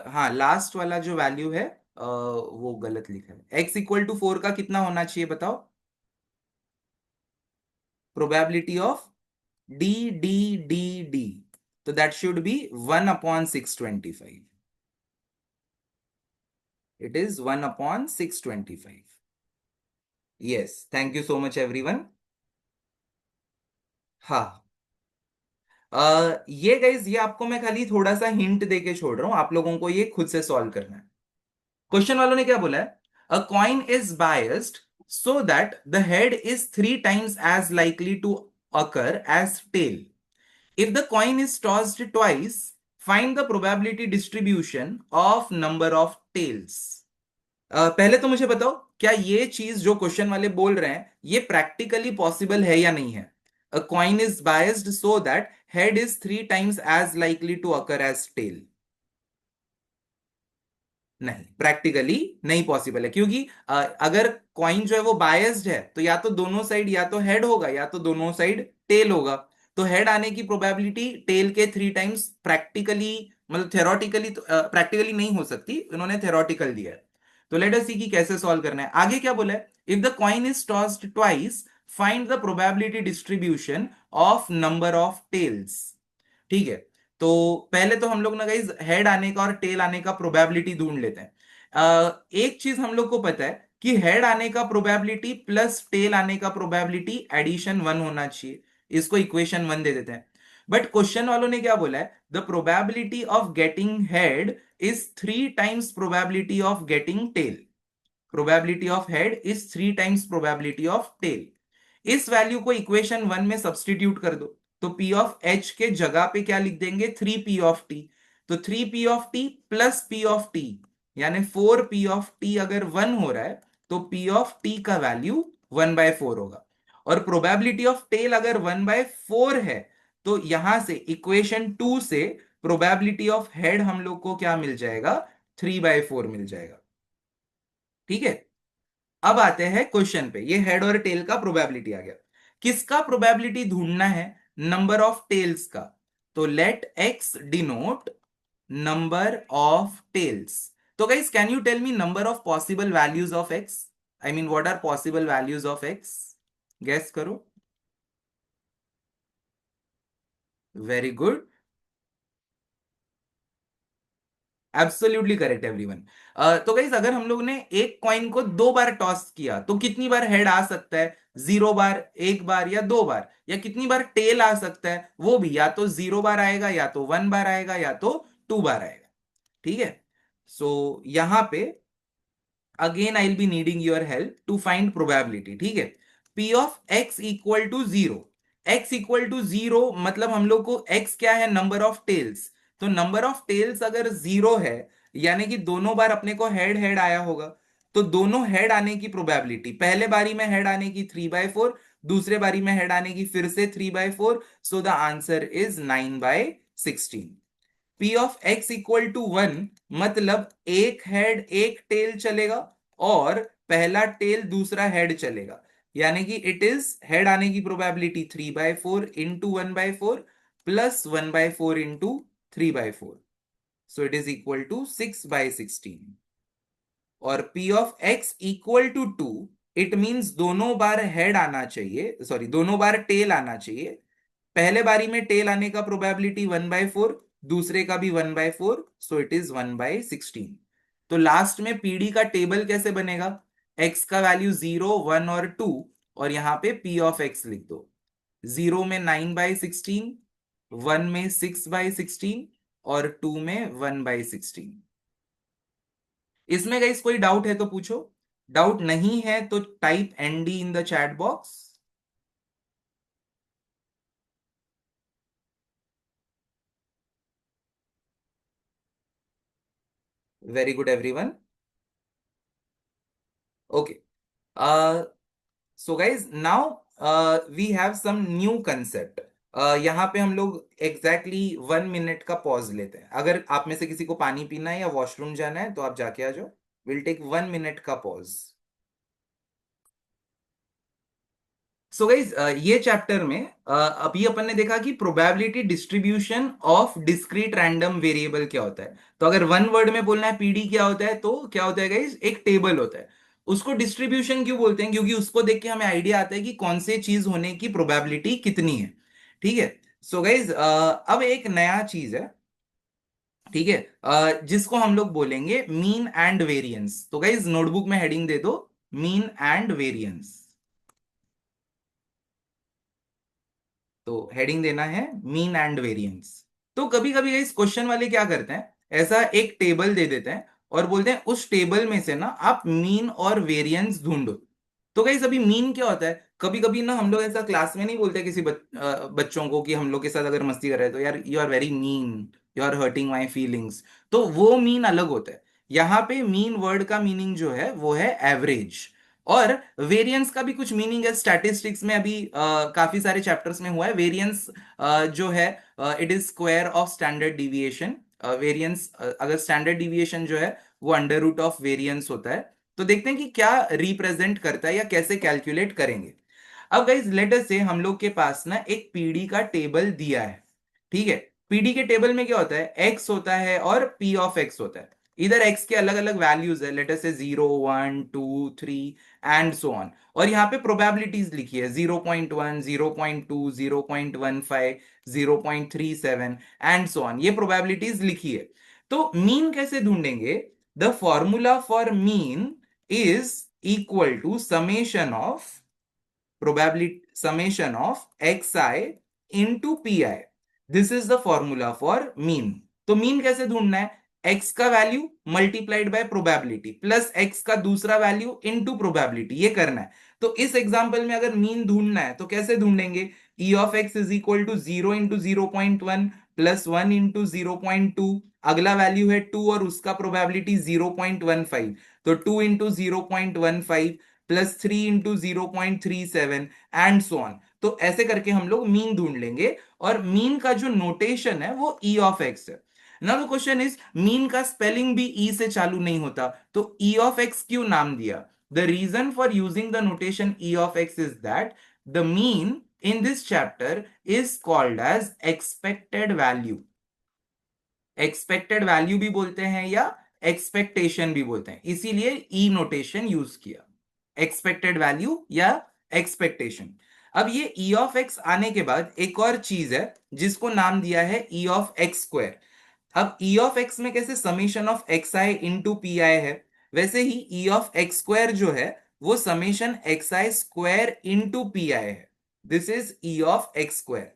हाँ, लास्ट वाला जो वैल्यू है वो गलत लिखा है। एक्स इक्वल टू फोर का कितना होना चाहिए बताओ? Probability of D D D D, तो that should be 1/625। It is 1/625। Yes, thank you so much everyone. हाँ, ये गाइज, ये आपको मैं खाली थोड़ा सा हिंट देके छोड़ रहा हूं, आप लोगों को ये खुद से सॉल्व करना है। क्वेश्चन वालों ने क्या बोला है? A coin is biased so that the head is three times as likely to occur as tail. If the coin is tossed twice, find the probability distribution of number of tails. पहले तो मुझे बताओ, क्या ये चीज जो question वाले बोल रहे हैं ये प्रैक्टिकली पॉसिबल है या नहीं है? A coin is biased so that head is three times as likely to occur as tail. नहीं, प्रैक्टिकली नहीं पॉसिबल है, क्योंकि अगर कॉइन जो है वो बायस्ड है तो या तो दोनों साइड या तो हेड होगा या तो दोनों साइड टेल होगा। तो हेड आने की प्रोबेबिलिटी टेल के थ्री टाइम्स प्रैक्टिकली, मतलब थेरोटिकली, तो प्रैक्टिकली नहीं हो सकती, उन्होंने थेरोटिकल दिया है। तो लेट अस सी कि कैसे सॉल्व करना है। आगे क्या बोला है? If the coin is tossed twice, find the probability distribution of number of tails. ठीक है, तो पहले तो हम लोग ना गाइज हेड आने का और टेल आने का प्रोबेबिलिटी ढूंढ लेते हैं। एक चीज हम लोग को पता है कि हेड आने का प्रोबेबिलिटी प्लस टेल आने का प्रोबेबिलिटी एडिशन वन होना चाहिए। इसको इक्वेशन वन दे देते हैं। बट क्वेश्चन वालों ने क्या बोला है? The probability of getting head is three times probability of getting tail. Probability of head is three times probability of tail. इस वैल्यू को इक्वेशन वन में सब्सटीट्यूट कर दो। तो पी ऑफ एच के जगह पे क्या लिख देंगे? 3p of T. तो 3p of T plus P of T, यानी 4p ऑफ टी अगर वन हो रहा है तो पी ऑफ टी का वैल्यू 1/4 होगा। और प्रोबेबिलिटी ऑफ टेल अगर 1/4 है, तो यहां से इक्वेशन टू से प्रोबेबिलिटी ऑफ हेड हम लोग को क्या मिल जाएगा? 3/4 मिल जाएगा। ठीक है, अब आते हैं क्वेश्चन पे। ये हेड और टेल का प्रोबेबिलिटी आ गया। किसका प्रोबेबिलिटी ढूंढना है? नंबर ऑफ टेल्स का। तो let x denote number of tails. तो guys, can you tell me number of possible values of x? I mean, what are possible values of X? Guess करो। Very good, absolutely correct everyone. तो guys, अगर हम लोग ने एक coin को दो बार टॉस किया तो कितनी बार हेड आ सकता है? 0 बार, एक बार या दो बार। या कितनी बार टेल आ सकता है? वो भी या तो 0 बार आएगा या तो 1 बार आएगा या तो 2 बार आएगा। ठीक है, सो यहां पे again I will be needing your help to find probability. ठीक है, P of x equal to zero. X equal to zero मतलब हम लोग को एक्स क्या है? Number of tails. तो नंबर ऑफ टेल्स अगर जीरो है, यानी कि दोनों बार अपने को हेड हेड आया होगा। तो दोनों हेड आने की प्रोबेबिलिटी, पहले बारी में हेड आने की 3/4, दूसरे बारी में हेड आने की फिर से 3/4। So the answer is 9/16। P of x equal to 1 मतलब एक हेड एक टेल चलेगा और पहला टेल दूसरा हेड चलेगा, यानी कि इट इज हेड आने की probability 3/4 into 1/4 plus 1/4 into 3/4, so it is equal to 6/16। और P of x equal to 2, it means दोनों बार हेड आना चाहिए, सॉरी दोनों बार टेल आना चाहिए। पहले बारी में टेल आने का प्रोबेबिलिटी 1/4, दूसरे का भी 1/4, सो इट इज 1/16। तो लास्ट में पीडी का टेबल कैसे बनेगा? एक्स का वैल्यू 0, 1 और 2, और यहां पे P ऑफ एक्स लिख दो। 0 में 9/16, 1 में 6/16 और 2 में 1/16। इसमें गाइस कोई डाउट है तो पूछो, डाउट नहीं है तो type ND in the chat box. Very good everyone. Okay, so guys now we have some new concept. यहाँ पे हम लोग एग्जैक्टली 1 मिनट का पॉज लेते हैं। अगर आप में से किसी को पानी पीना है या वॉशरूम जाना है तो आप जाके आ जाओ। विल टेक 1 मिनट का पॉज। सो गाइज ये चैप्टर में अभी अपन ने देखा कि probability distribution of discrete random variable क्या होता है। तो अगर वन वर्ड में बोलना है पीडी क्या होता है तो क्या होता है गाइज? एक टेबल होता है। उसको डिस्ट्रीब्यूशन क्यों बोलते हैं? क्योंकि उसको देख के हमें आइडिया आता है कि कौन से चीज होने की प्रोबेबिलिटी कितनी है। ठीक है। सो गाइज अब एक नया चीज है, ठीक है, जिसको हम लोग बोलेंगे मीन एंड वेरिएंस। तो गाइज नोटबुक में हेडिंग दे दो, मीन एंड वेरिएंस। तो हेडिंग देना है मीन एंड वेरिएंस। तो कभी कभी इस क्वेश्चन वाले क्या करते हैं, ऐसा एक टेबल दे देते हैं और बोलते हैं उस टेबल में से ना आप मीन और वेरिएंस ढूंढो। तो गाइस अभी मीन क्या होता है? कभी कभी ना हम लोग ऐसा क्लास में नहीं बोलते किसी बच्चों को कि हम लोग के साथ अगर मस्ती कर रहे हैं तो यार you are very mean, you are hurting my feelings. तो वो मीन अलग होता है। यहाँ पे मीन वर्ड का मीनिंग जो है वो है एवरेज। और वेरिएंस का भी कुछ मीनिंग है, स्टैटिस्टिक्स में अभी काफी सारे चैप्टर्स में हुआ है। वेरिएंस जो है it is square of standard deviation. Variance अगर स्टैंडर्ड डिविएशन जो है वो अंडर रूट ऑफ वेरिएंस होता है। तो देखते हैं कि क्या रिप्रेजेंट करता है या कैसे कैलकुलेट करेंगे। अब गाइज लेट अस से हम लोग के पास ना एक पीडी का टेबल दिया है। ठीक है। पीडी के टेबल में क्या होता है? एक्स होता है और पी ऑफ एक्स होता है। इधर एक्स के अलग अलग वैल्यूज है, लेट अस से 0, 1, 2, 3 एंड सो ऑन। और यहाँ पे प्रोबेबिलिटीज लिखी है 0.1, 0.2, 0.15, 0.37 एंड सो ऑन। ये प्रोबेबिलिटीज लिखी है। तो मीन कैसे ढूंढेंगे? The formula for mean is equal to summation of probability summation of xi into pi. This is the formula for mean. तो मीन कैसे ढूंढना है? x का value multiplied by probability plus x का दूसरा वैल्यू इनटू प्रोबेबिलिटी, ये करना है। तो इस एग्जांपल में अगर मीन ढूंढना है तो कैसे ढूंढेंगे? e of x is equal to 0 into 0.1 plus 1 into 0.2। अगला वैल्यू है 2 और उसका प्रोबेबिलिटी 0.15, तो 2 into 0.15 plus 3 into 0.37 and so on. तो ऐसे करके हम लोग मीन ढूंढ लेंगे। और मीन का जो नोटेशन है वो ई ऑफ एक्स है। Now the question is, mean का स्पेलिंग भी ई से चालू नहीं होता, तो ई ऑफ एक्स क्यों नाम दिया? The reason for using the notation E of x is that the mean in this chapter is called as expected value। Expected value भी बोलते हैं या एक्सपेक्टेशन भी बोलते हैं, इसीलिए ई नोटेशन यूज किया, एक्सपेक्टेड वैल्यू या एक्सपेक्टेशन। अब ये ई ऑफ एक्स आने के बाद एक और चीज है जिसको नाम दिया है ई ऑफ एक्स स्क्वायर। अब ई ऑफ एक्स में कैसे summation of x I into P I है, वैसे ही ई ऑफ एक्स स्क्वायर जो है वो summation X I square into P I है। This is E of x square.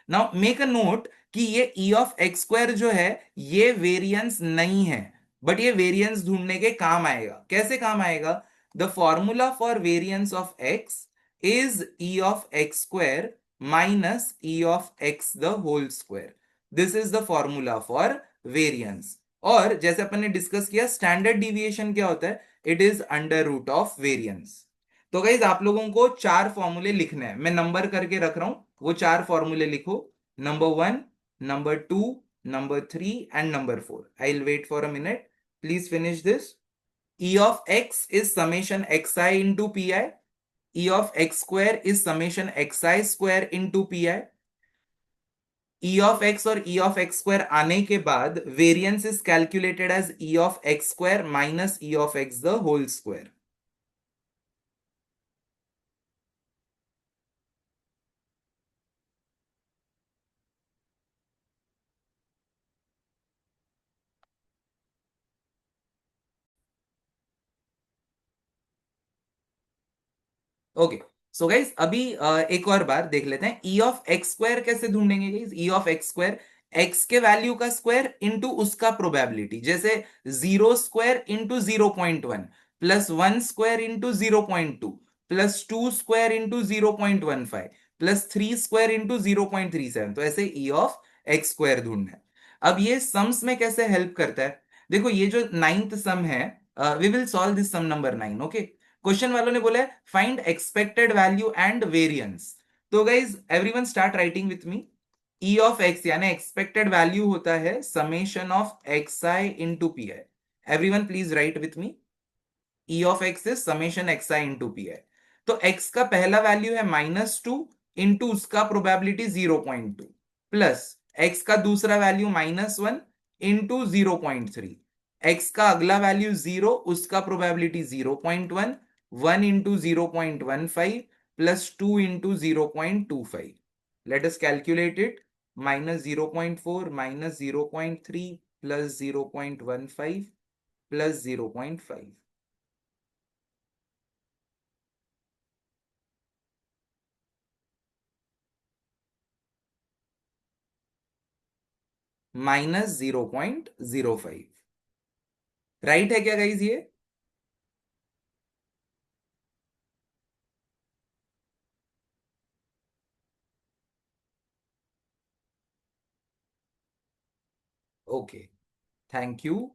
Now make a note कि ये ई ऑफ एक्स स्क्वायर जो है ये वेरिएंस नहीं है, बट ये वेरिएंस ढूंढने के काम आएगा। कैसे काम आएगा? The formula for variance of x is E of x square minus E of x the whole square. This is the formula for variance. और जैसे अपन ने डिस्कस किया स्टैंडर्ड डिविएशन क्या होता है? It is under root of variance. तो guys आप लोगों को चार फॉर्मूले लिखने हैं, मैं नंबर करके रख रहा हूं, वो चार फॉर्मूले लिखो। Number 1, number 2, number 3 and number 4. I'll wait for a minute. Please finish this. E of x is summation xi into pi. E of x square is summation xi square into pi. E of x और E of x square आने के बाद variance is calculated as E of x square minus E of x the whole square. Okay, so guys अभी एक और बार देख लेते हैं ई ऑफ एक्स स्क्वायर कैसे ढूंढेंगे guys. E of x square x के वैल्यू का स्क्वायर इंटू उसका प्रोबेबिलिटी. जैसे 0 square into 0.1 plus 1 square into 0.2 plus 2 square into 0.15 plus 3 square into 0.37. तो ऐसे ई ऑफ एक्स स्क्वायर ढूंढना है. अब ये सम्स में कैसे हेल्प करता है. देखो ये जो नाइन्थ सम है, we will solve this sum number 9. Okay, question वालों ने बोला है find expected value and variance. तो guys everyone start writing with me. E of x यानी एक्सपेक्टेड वैल्यू होता है summation of x I into P I. Everyone please right with me. E of x is summation X I into P I. तो X का पहला value है -2 into उसका probability 0.2 plus x का दूसरा वैल्यू -1 इंटू 0.3. एक्स का अगला value 0, उसका probability 0.1, 1 into 0.15 plus 2 into 0.25. Let us calculate it. -0.4 -0.3 plus 0.15 plus 0.5. -0.05. Right है क्या गाइज ये. Okay, thank you.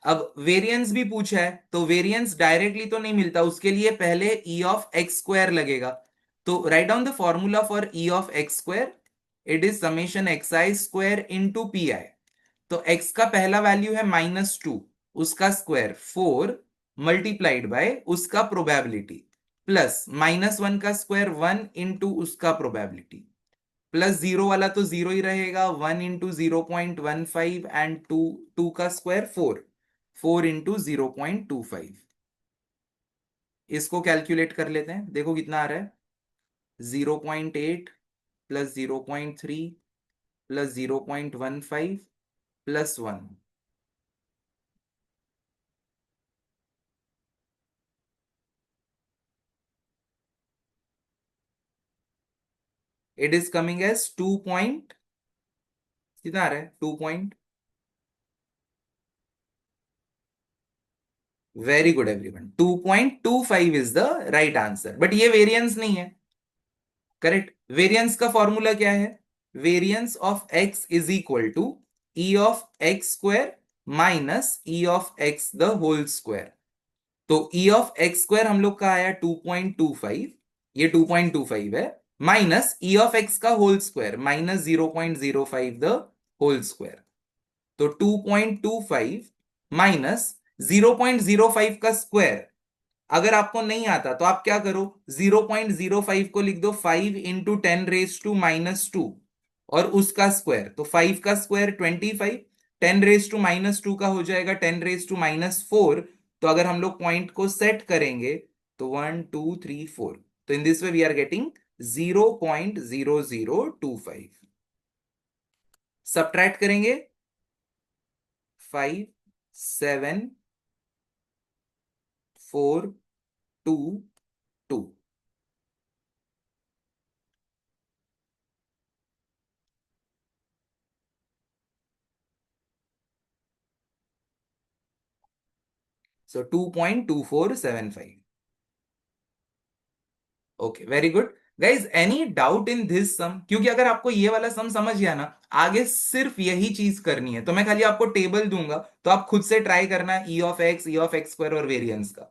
अब वेरिएंस भी पूछा है, तो वेरिएंस डायरेक्टली तो नहीं मिलता, उसके लिए पहले ई ऑफ एक्स स्क्वायर लगेगा. तो right down the formula for E of x square. It is summation X I square into P I. तो x का पहला वैल्यू है -2, उसका स्क्वायर 4 मल्टीप्लाइड बाय उसका प्रोबेबिलिटी प्लस -1 का स्क्वायर 1 इंटू उसका प्रोबेबिलिटी प्लस 0 वाला तो 0 ही रहेगा, 1 इंटू 0.15 एंड 2, 2 का स्क्वायर 4, 4 इंटू 0.25. इसको कैलकुलेट कर लेते हैं. देखो कितना आ रहा है. 0.8 plus 0.3 plus 0.15 plus 1. It is coming as 2 point. कितना आ रहा है. 2 point. Very good everyone. 2.25 is the right answer. But ये वेरिएंस नहीं है. करेक्ट. वेरिएंस का फॉर्मूला क्या है. Variance of x is equal to E of x square minus E of x the whole square. तो ई ऑफ एक्स स्क्वायर हम लोग का आया 2.25, ये 2.25 है, माइनस ई ऑफ एक्स का whole square -0.05 the whole square. तो 2.25 माइनस 0.05 का स्क्वायर. अगर आपको नहीं आता तो आप क्या करो, 0.05 को लिख दो 5 इंटू 10⁻⁻², और उसका स्क्वायर. तो 5 का स्क्वायर 25, 10⁻⁻² का हो जाएगा 10⁻⁻4. तो अगर हम लोग पॉइंट को सेट करेंगे तो 1 2 3 4. तो in this way we are getting 0.0025. Subtract करेंगे. 5 7 4 2 2. So 2.2475. Okay, very good guys. Any doubt in this sum. क्योंकि अगर आपको ये वाला सम समझ गया ना, आगे सिर्फ यही चीज करनी है. तो मैं खाली आपको टेबल दूंगा, तो आप खुद से ट्राई करना E of X, E of x square और वेरिएंस का.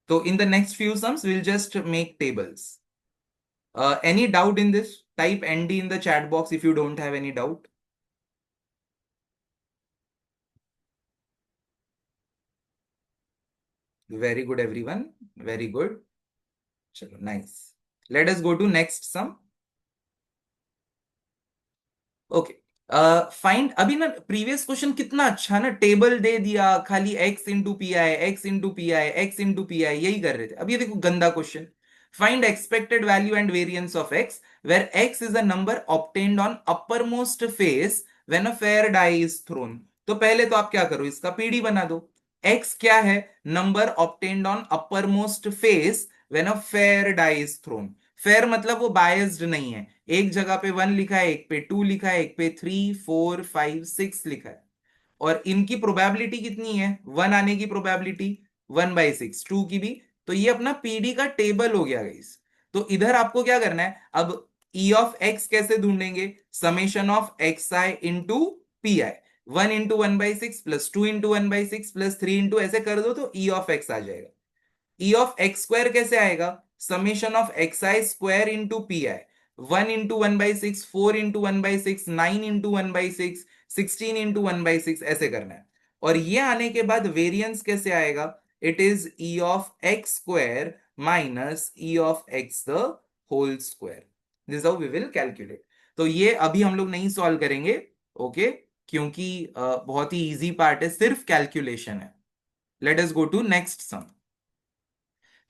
तो in the next few sums will just make tables. Any doubt in this, type ND in the chat box if you don't have any doubt. Very good everyone, very good. चलो nice, let us go to next sum. Okay, find, अभी ना previous question कितना अच्छा ना, table दे दिया खाली x into P I, x into P I, x into P I, यही कर रहे थे। अब ये देखो गंदा question, find expected value and variance of x where x is a number obtained on upper most face when a fair die is thrown. तो पहले तो आप क्या करो, इसका पीडी बना दो। x क्या है? Number obtained on upper most face when a fair die is thrown. Fair मतलब वो बायस्ड नहीं है, एक जगह पे 1 लिखा है, एक पे 2 लिखा है, एक पे 3 4 5 6 लिखा है। और इनकी प्रोबेबिलिटी कितनी है? 1 आने की प्रोबेबिलिटी 1/6, 2 की भी। तो ये अपना पीडी का टेबल हो गया गाइस। तो इधर आपको क्या करना है अब, ई ऑफ एक्स कैसे ढूंढेंगे? Summation of x I into P I, 1 into 1/6 plus 2 into 1/6 plus 3 into, ऐसे कर दो तो ई ऑफ एक्स आ जाएगा। ई ऑफ एक्स स्क्वायर कैसे आएगा? Summation of x I square into P I, 1 into 1/6, 4 into 1/6, 9 into 1/6, 16 into 1/6, ऐसे करना है। और ये आने के बाद वेरिएंस कैसे आएगा? It is E of x square minus E of x the whole square. This how we will calculate. तो ये अभी हम लोग नहीं सॉल्व करेंगे, ओके, क्योंकि बहुत ही इजी पार्ट है, सिर्फ कैलकुलेशन है। Let us go to next sum.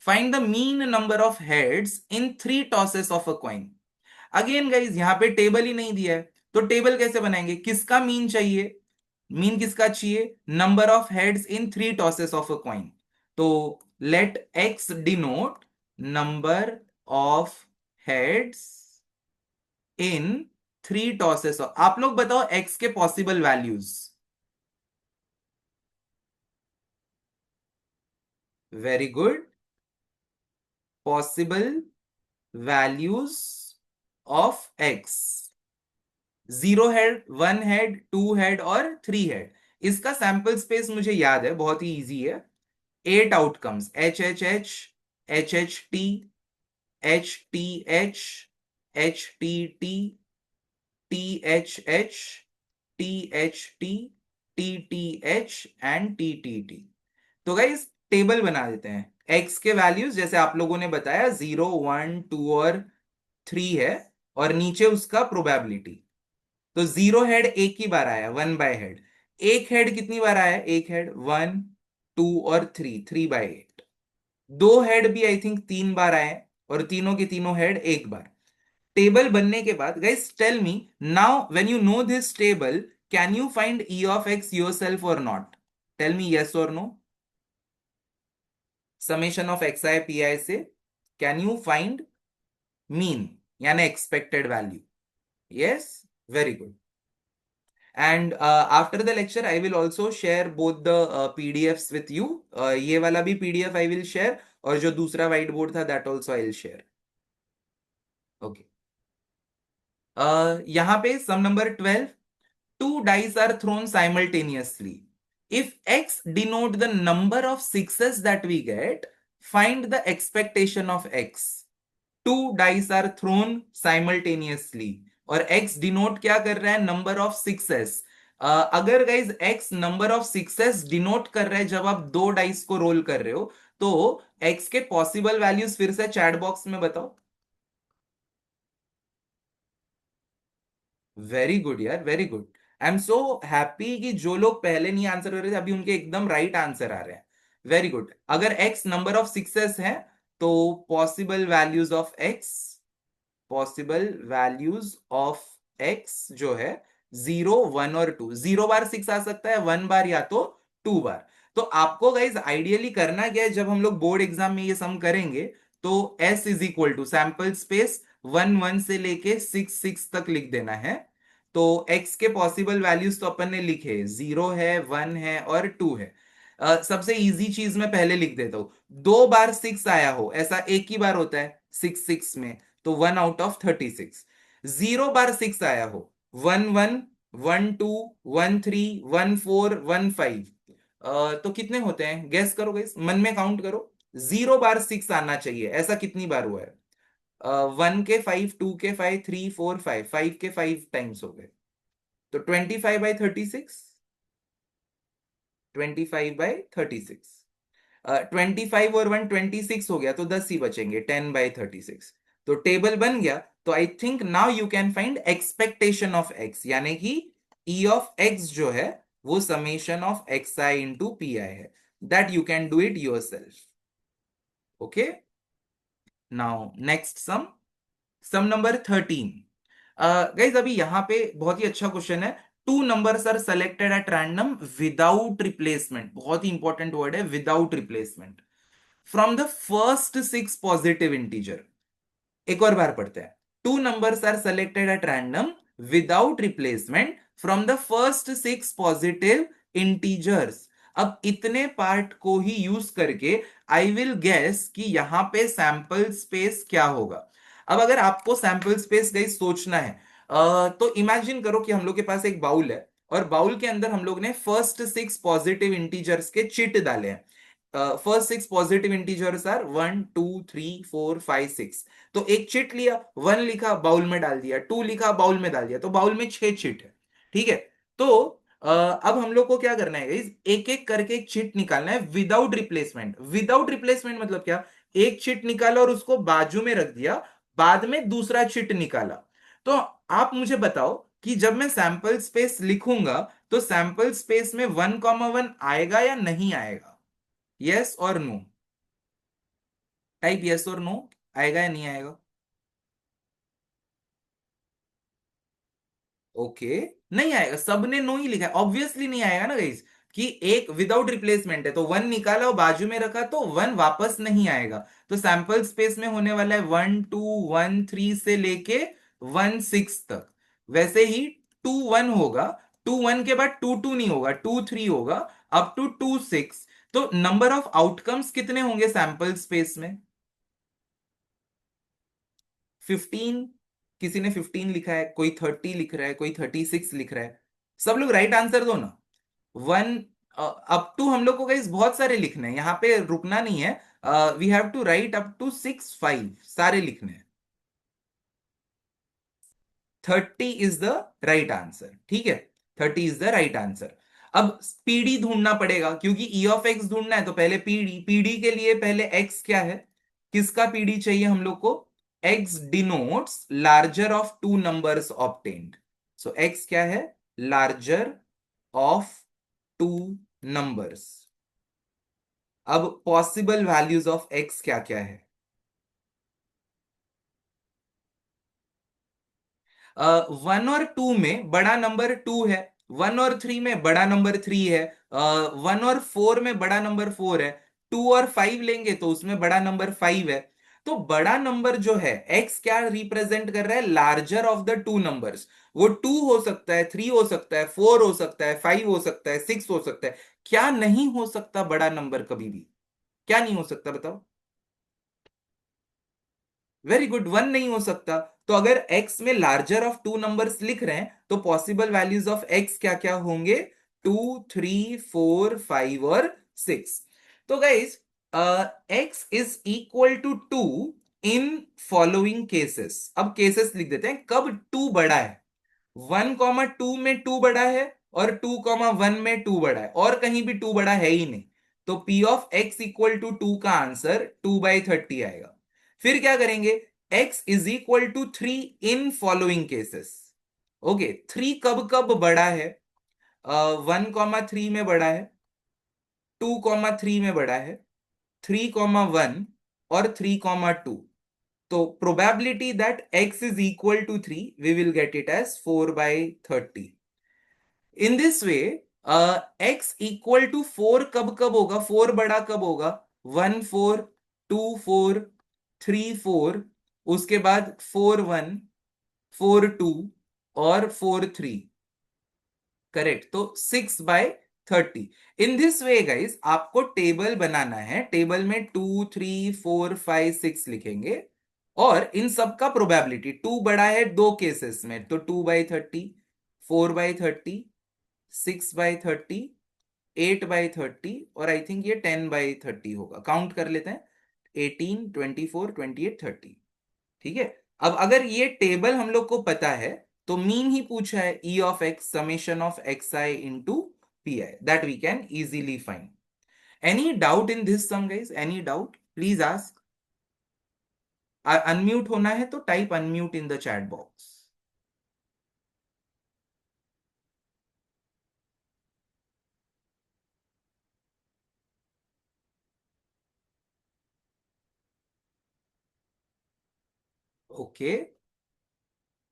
Find the mean number of heads in 3 tosses of a coin. Again guys यहां पे टेबल ही नहीं दिया है, तो टेबल कैसे बनाएंगे? किसका मीन चाहिए? मीन किसका चाहिए? Number of heads in 3 tosses of a coin. तो let x denote number of heads in 3 tosses. आप लोग बताओ एक्स के possible values. Very good, possible values of x. 0 head, 1 head, 2 head और 3 हेड। इसका सैंपल स्पेस मुझे याद है, बहुत ही इजी है। 8 outcomes, HHH, HHT, HTH, HTT, THH, THT, TTH and TTT। तो गाइस टेबल बना देते हैं। एक्स के वैल्यूज जैसे आप लोगों ने बताया 0 1 2 और 3 है, और नीचे उसका प्रोबेबिलिटी। तो 0 हेड एक ही बार आया, 1/हेड। एक हेड कितनी बार आया? एक हेड 1 2 और 3, 3/8। 2 हेड भी आई थिंक 3 बार आए, और तीनों के तीनों हेड एक बार। टेबल बनने के बाद guys tell me now, when you know this table, can you find E of x yourself और नॉट? टेल मी यस और no. Summation of x I P I से कैन यू फाइंड मीन, यानी expected value? Yes, very good. And after the lecture, I will also share both the PDFs with you. ये वाला भी PDF I will share, और जो दूसरा white board था that also I will share. Okay. यहाँ पे sum number 12, 2 dice are thrown simultaneously. If X denote the number of sixes that we get, find the expectation of X. 2 dice are thrown simultaneously, और x denote क्या कर रहा है? Number of sixes. अगर guys x number of sixes denote कर रहा है जब आप 2 डाइस को रोल कर रहे हो, तो x के पॉसिबल वैल्यूज फिर से चैट बॉक्स में बताओ। वेरी गुड यार, very good. I am so happy कि जो लोग पहले नहीं आंसर कर रहे थे अभी उनके एकदम राइट आंसर आ रहे हैं। Very good. अगर x नंबर ऑफ सिक्सेस है, तो possible values of x, possible values of x जो है 0 1 और 2, 0 बार 6 आ सकता है, 1 बार या तो 2 बार। तो आपको गाइज आइडियली करना क्या है, जब हम लोग बोर्ड एग्जाम में ये सम करेंगे, तो S is equal to sample space 1 1 से लेके 6 6 तक लिख देना है। तो x के पॉसिबल वैल्यूज तो अपन ने लिखे, 0 है, 1 है और 2 है। सबसे इजी चीज मैं पहले लिख देता हूं। 2 बार 6 आया हो, ऐसा एक ही बार होता है 6 6 में, तो 1 आउट ऑफ 36। 0 बार 6 आया हो, 1 1 1 2 1 3 1 4 1 5, तो कितने होते हैं? गेस करो गाइस, मन में काउंट करो। 0 बार 6 आना चाहिए, ऐसा कितनी बार हुआ है? 1 के 5, 2 के 5, 3 4 5, 5 के 5 टाइम्स हो गए। तो 25/36, 25/36। 25 और 1 26 हो गया, तो 10 ही बचेंगे, 10/36। तो टेबल बन गया। तो I think now you can find expectation of x, यानी कि ई ऑफ एक्स जो है वो summation of x I into P I है। That you can do it yourself. Okay, now next sum, sum number 13। Guys अभी यहां पे बहुत ही अच्छा क्वेश्चन है। Two numbers are selected at random without replacement, बहुत ही इंपॉर्टेंट वर्ड है without replacement, from the first six positive integer. एक और बार पढ़ते हैं। Two numbers are selected at random without replacement from the first six positive integers. अब इतने पार्ट को ही यूज करके आई विल गेस कि यहां पे सैंपल स्पेस क्या होगा। अब अगर आपको सैंपल स्पेस गई सोचना है, तो इमेजिन करो कि हम लोग के पास एक बाउल है, और बाउल के अंदर हम लोग ने फर्स्ट सिक्स पॉजिटिव इंटीजर्स के चिट डाले हैं। First six positive integers are 1 2 3 4 5 6। तो एक चिट लिया, 1 लिखा बाउल में डाल दिया, 2 लिखा बाउल में डाल दिया, तो बाउल में 6 चिट है। ठीक है। तो अब हम लोग को क्या करना है गाइस, एक एक करके एक चिट निकालना है विदाउट रिप्लेसमेंट। विदाउट रिप्लेसमेंट मतलब क्या, एक चिट निकाला और उसको बाजू में रख दिया, बाद में दूसरा चिट निकाला। तो आप मुझे बताओ कि जब मैं सैंपल स्पेस लिखूंगा तो सैंपल स्पेस में 1,1 आएगा या नहीं आएगा? यस और नो, टाइप यस और नो, आएगा या नहीं आएगा? ओके, नहीं आएगा, सबने नो ही लिखा है, ऑब्वियसली नहीं आएगा ना गाइस, कि एक विदाउट रिप्लेसमेंट है तो 1 निकाला और बाजू में रखा तो 1 वापस नहीं आएगा। तो सैंपल स्पेस में होने वाला है 1 2 1 3 से लेके 1 6 तक। वैसे ही 2 1 होगा, 2 1 के बाद 2 2 नहीं होगा, 2 3 होगा, अप टू 2 6। तो नंबर ऑफ आउटकम्स कितने होंगे सैंपल स्पेस में? 15। किसी ने 15 लिखा है, कोई 30 लिख रहा है, कोई 36 लिख रहा है। सब लोग राइट आंसर दो ना। वन, अप टू हम लोग को गाइस बहुत सारे लिखने हैं, यहाँ पे रुकना नहीं है। We have to write up to 6 5 सारे लिखने हैं। 30 इज द राइट आंसर, ठीक है। 30 इज द राइट आंसर। अब पीडी ढूंढना पड़ेगा, क्योंकि ई ऑफ एक्स ढूंढना है तो पहले पीडी, पीडी के लिए पहले एक्स क्या है, किसका पीडी चाहिए हम लोग को? X denotes larger of two numbers obtained. So x क्या है? Larger of two numbers. अब पॉसिबल वैल्यूज ऑफ एक्स क्या क्या है? 1 और 2 में बड़ा नंबर 2 है, 1 और 3 में बड़ा नंबर 3 है, 1 और 4 में बड़ा नंबर 4 है, 2 और 5 लेंगे तो उसमें बड़ा नंबर 5 है। तो बड़ा नंबर जो है x क्या रिप्रेजेंट कर रहा है? Larger of the two numbers. वो 2 हो सकता है, 3 हो सकता है, 4 हो सकता है, 5 हो सकता है, 6 हो सकता है। क्या नहीं हो सकता बड़ा नंबर कभी भी? क्या नहीं हो सकता बताओ? वेरी गुड, 1 नहीं हो सकता। तो अगर x में लार्जर ऑफ टू नंबर्स लिख रहे हैं तो पॉसिबल वैल्यूज ऑफ x क्या क्या होंगे? 2 3 4 5 और 6। तो guys, x is equal to 2 in following cases. अब केसेस लिख देते हैं कब 2 बड़ा है। 1,2 में 2 बड़ा है, और 2,1 में 2 बड़ा है, और कहीं भी 2 बड़ा है ही नहीं। तो P of x equal to 2 का आंसर 2/30 आएगा। फिर क्या करेंगे? x is equal to 3 in following cases. Okay, 3 कब कब बड़ा है? 1,3 में बड़ा है, 2,3 में बड़ा है, 3,1 और 3,2। तो probability that x is equal to 3, we will get it as 4/30। In this way, x equal to 4 कब कब होगा? 4 बड़ा कब होगा? 1 4, 2 4, 3 4, उसके बाद 4 1, 4 2 और 4 3। करेक्ट, तो 6/30। इन दिस वे गाइस, आपको टेबल बनाना है, टेबल में 2 3 4 5 6 लिखेंगे, और इन सब का प्रोबेबिलिटी, 2 बड़ा है दो केसेस में तो 2/30, 4/30, 6/30, 8/30, और आई थिंक ये 10/30 होगा। काउंट कर लेते हैं, 18 24 28 30। ठीक है। अब अगर ये टेबल हम लोग को पता है तो मीन ही पूछा है, E of x summation of x I into P I, that we can easily find. Any doubt in this sum guys? Any doubt? Please ask. Unmute होना है तो type unmute in the chat box. Okay,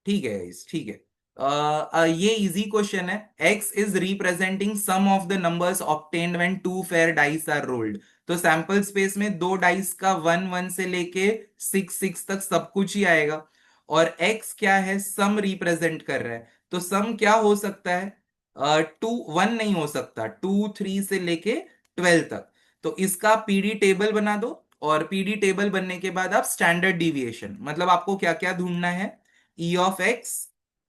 ठीक है guys, ठीक है। ये easy question है। x is representing sum of the numbers obtained when two fair dice are rolled. तो सैंपल स्पेस में दो डाइस का 1 1 से लेके 6 6 तक सब कुछ ही आएगा। और x क्या है? सम रिप्रेजेंट कर रहा है। तो सम क्या हो सकता है? 2 1 नहीं हो सकता, 2 3 से लेके 12 तक। तो इसका पीडी टेबल बना दो। और पीडी टेबल बनने के बाद आप स्टैंडर्ड डिविएशन, मतलब आपको क्या क्या ढूंढना है? E of X,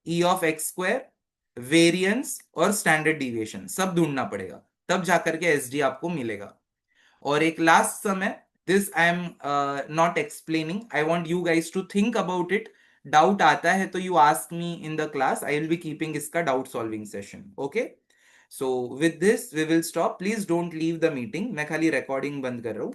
E of x square, variance और स्टैंडर्ड डिविएशन सब ढूंढना पड़ेगा। तब जाकर के एसडी आपको मिलेगा। और एक लास्ट सम है। This I am not explaining, I want you guys to think about it. Doubt आता है तो you ask me in the class, I will be keeping इसका doubt solving session. Okay, so with this we will stop. Please don't leave the meeting. मैं खाली recording बंद कर रहा हूँ।